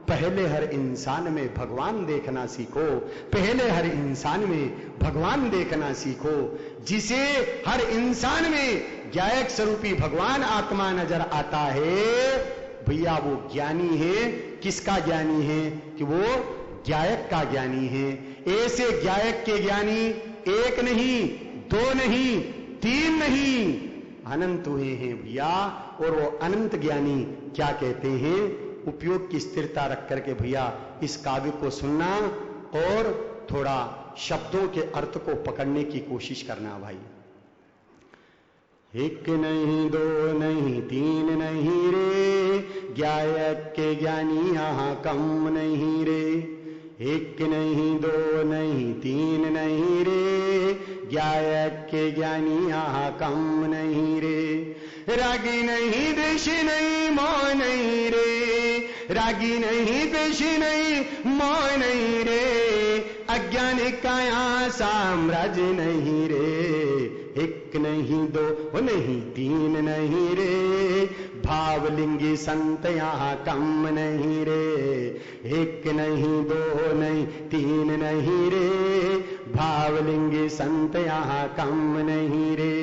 पहले हर इंसान में भगवान देखना सीखो। पहले हर इंसान में भगवान देखना सीखो। जिसे हर इंसान में ज्ञायक स्वरूपी भगवान आत्मा नजर आता है भैया वो ज्ञानी है। किसका ज्ञानी है? कि वो ज्ञायक का ज्ञानी है। ऐसे ज्ञायक के ज्ञानी एक नहीं, दो नहीं, तीन नहीं, अनंत हुए हैं भैया। और वो अनंत ज्ञानी क्या कहते हैं? उपयोग की स्थिरता रख करके भैया इस काव्य को सुनना और थोड़ा शब्दों के अर्थ को पकड़ने की कोशिश करना भाई। एक नहीं, दो नहीं, तीन नहीं रे, ज्ञायक के ज्ञानी यहाँ कम नहीं रे। एक नहीं, दो नहीं, तीन नहीं रे, ज्ञायक के ज्ञानी यहाँ कम नहीं रे। रागी नहीं, द्वेष नहीं, मोह नहीं रे, रागी नहीं, द्वेष नहीं, मोह नहीं रे। अज्ञान का यहाँ साम्राज्य नहीं रे। एक नहीं, दो नहीं, तीन नहीं रे, भावलिंगी संत यहाँ कम नहीं रे। एक नहीं, दो नहीं, तीन नहीं रे, भावलिंगी संत यहाँ कम नहीं रे।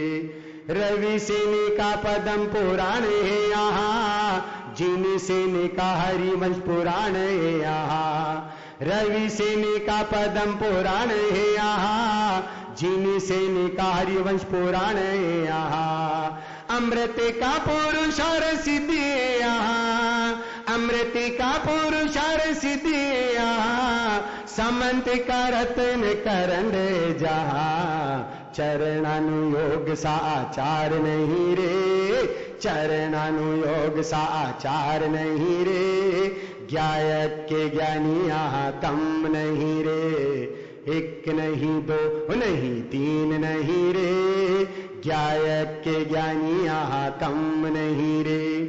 रवि सेनी का पदम पुराण है यहाँ, जिन सेनी का हरिवंश पुराण है यहाँ। रवि सेनी का पदम पुराण है यहाँ, जिन सेनी का हरिवंश पुराण है यहाँ। अमृत का पुरुषार सिद्धि है यहाँ, अमृत का पुरुषार सिद्धि है यहाँ। समंत का रत्न करंड जहाँ, चरणानुयोग सा आचार नहीं रे, चरणानुयोग सा आचार नहीं रे। ज्ञायक के ज्ञानी यहाँ कम नहीं रे। एक नहीं दो नहीं तीन नहीं रे, ज्ञायक के ज्ञानी यहाँ कम नहीं रे।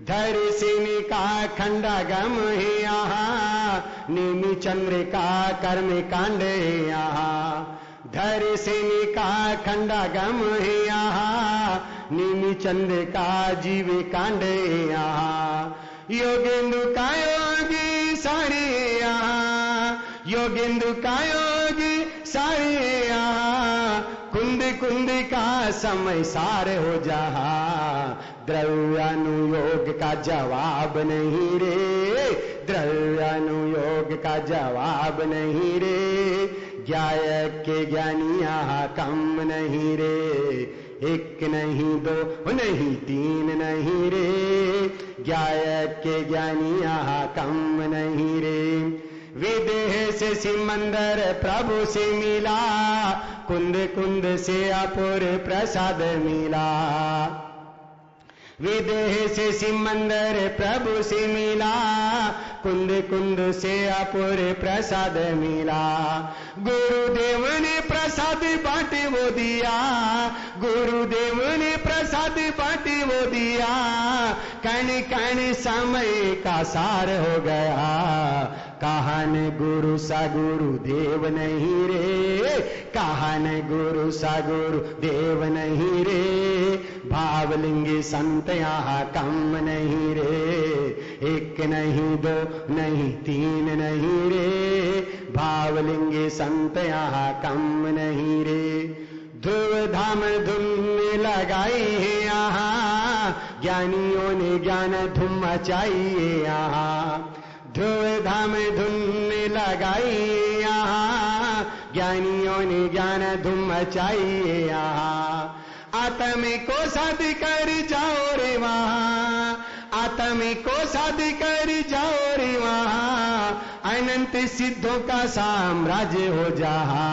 धरसिनी का खंडागम है यहाँ, नेमी चंद्र का कर्म कांड है यहाँ। धरसिनी का खंडागम है यहाँ, नेमी चंद्र का जीव कांड है यहाँ। योगेंदु का योगी सारे यहाँ, योगेंदु का योगी सारे यहाँ। कुंद कुंद का समय सार हो जहा, द्रव्यानुयोग का जवाब नहीं रे, द्रव्यानुयोग का जवाब नहीं रे। ज्ञायक के ज्ञानी यहाँ कम नहीं रे, एक नहीं दो नहीं तीन नहीं रे, ज्ञायक के ज्ञानी यहाँ कम नहीं रे। विदेह से सिमंदर प्रभु से मिला, कुंद कुंद से अपूर प्रसाद मिला। विदेह से सिमंदर प्रभु से मिला, कुंद कुंद से अपूर प्रसाद मिला। गुरुदेव ने प्रसाद बांटे वो दिया, गुरुदेव ने प्रसाद बांटे वो दिया। कण कण समय का सार हो गया, कहान गुरु सा गुरुदेव नहीं रे, कहान गुरु सा गुरुदेव नहीं रे। भावलिंगी संत यहाँ कम नहीं रे, एक नहीं दो नहीं तीन नहीं रे। भावलिंगी संत यहाँ कम नहीं रे। ध्रुव धाम धुन लगाई है यहाँ, ज्ञानियों ने ज्ञान धुम मचाई है यहाँ। ध्रुव धाम धुन लगाई यहाँ, ज्ञानियों ने ज्ञान धुम मचाई है यहाँ। आत्म को साध कर जाओ रे वहाँ, आत्म को साध कर जाओ रे वहाँ। अनंत सिद्धों का साम्राज्य हो जहा,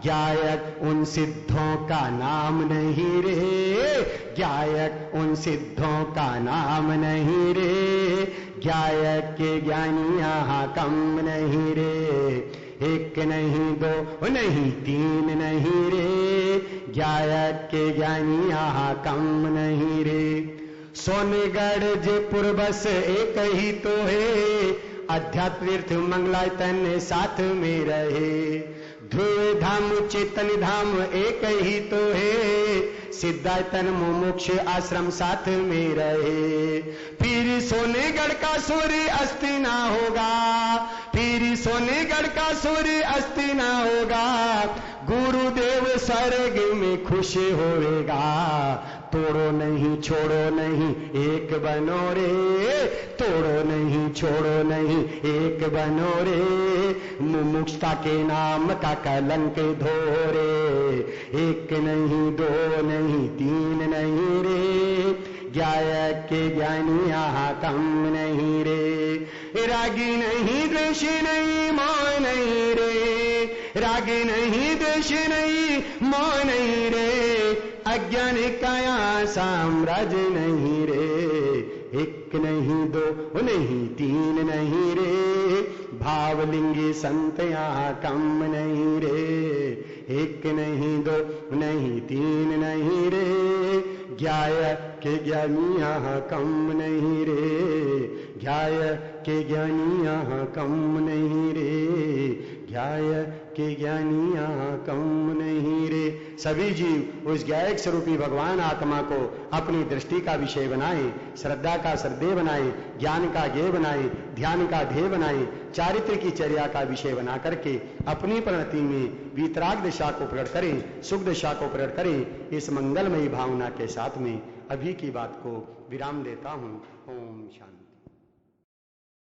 ज्ञायक उन सिद्धों का नाम नहीं रे, ज्ञायक उन सिद्धों का नाम नहीं रे। ज्ञायक के ज्ञानी यहाँ कम नहीं रे, एक नहीं दो नहीं तीन नहीं रे। ज्ञायक के ज्ञानी यहाँ कम नहीं रे। सोनगढ़ जयपुर बस एक ही तो है, अध्यात्म तीर्थ मंगलायतन साथ में रहे। ध्रुव धाम चेतन धाम एक ही तो है, सिद्धायतन मुमुक्ष आश्रम साथ में रहे। फिर सोनेगढ़ का सूर्य अस्त ना होगा, फिर सोनेगढ़ का सूर्य अस्त ना होगा। गुरुदेव स्वर्ग में खुश होएगा, तोड़ो नहीं छोड़ो नहीं एक बनो रे, तोड़ो नहीं छोड़ो नहीं एक बनो रे। मुमुक्षता के नाम का कलंक धोरे, एक नहीं दो नहीं तीन नहीं रे। ज्ञायक के ज्ञानी यहाँ कम नहीं रे। रागी नहीं द्वेष नहीं मोह नहीं रे, रागी नहीं द्वेष नहीं मोह नहीं रे। अज्ञान काया साम्राज्य नहीं रे, एक नहीं दो नहीं तीन नहीं रे। भावलिंगी संत यहाँ कम नहीं रे, एक नहीं दो नहीं तीन नहीं रे। ज्ञायक के ज्ञानी यहाँ कम नहीं रे, ज्ञायक के ज्ञानी यहाँ कम नहीं रे। ज्ञायक के ज्ञानी यहाँ कम नहीं रे। सभी जीव उस ज्ञायक स्वरूपी भगवान आत्मा को अपनी दृष्टि का विषय बनाए, श्रद्धा का श्रद्धेय बनाए, ज्ञान का ज्ञेय बनाए, ध्यान का ध्येय बनाए, चारित्र की चर्या का विषय बना करके अपनी प्रणति में वीतराग दशा को प्रकट करें, सुख दशा को प्रकट करें। इस मंगलमयी भावना के साथ में अभी की बात को विराम देता हूं। ओम शांति।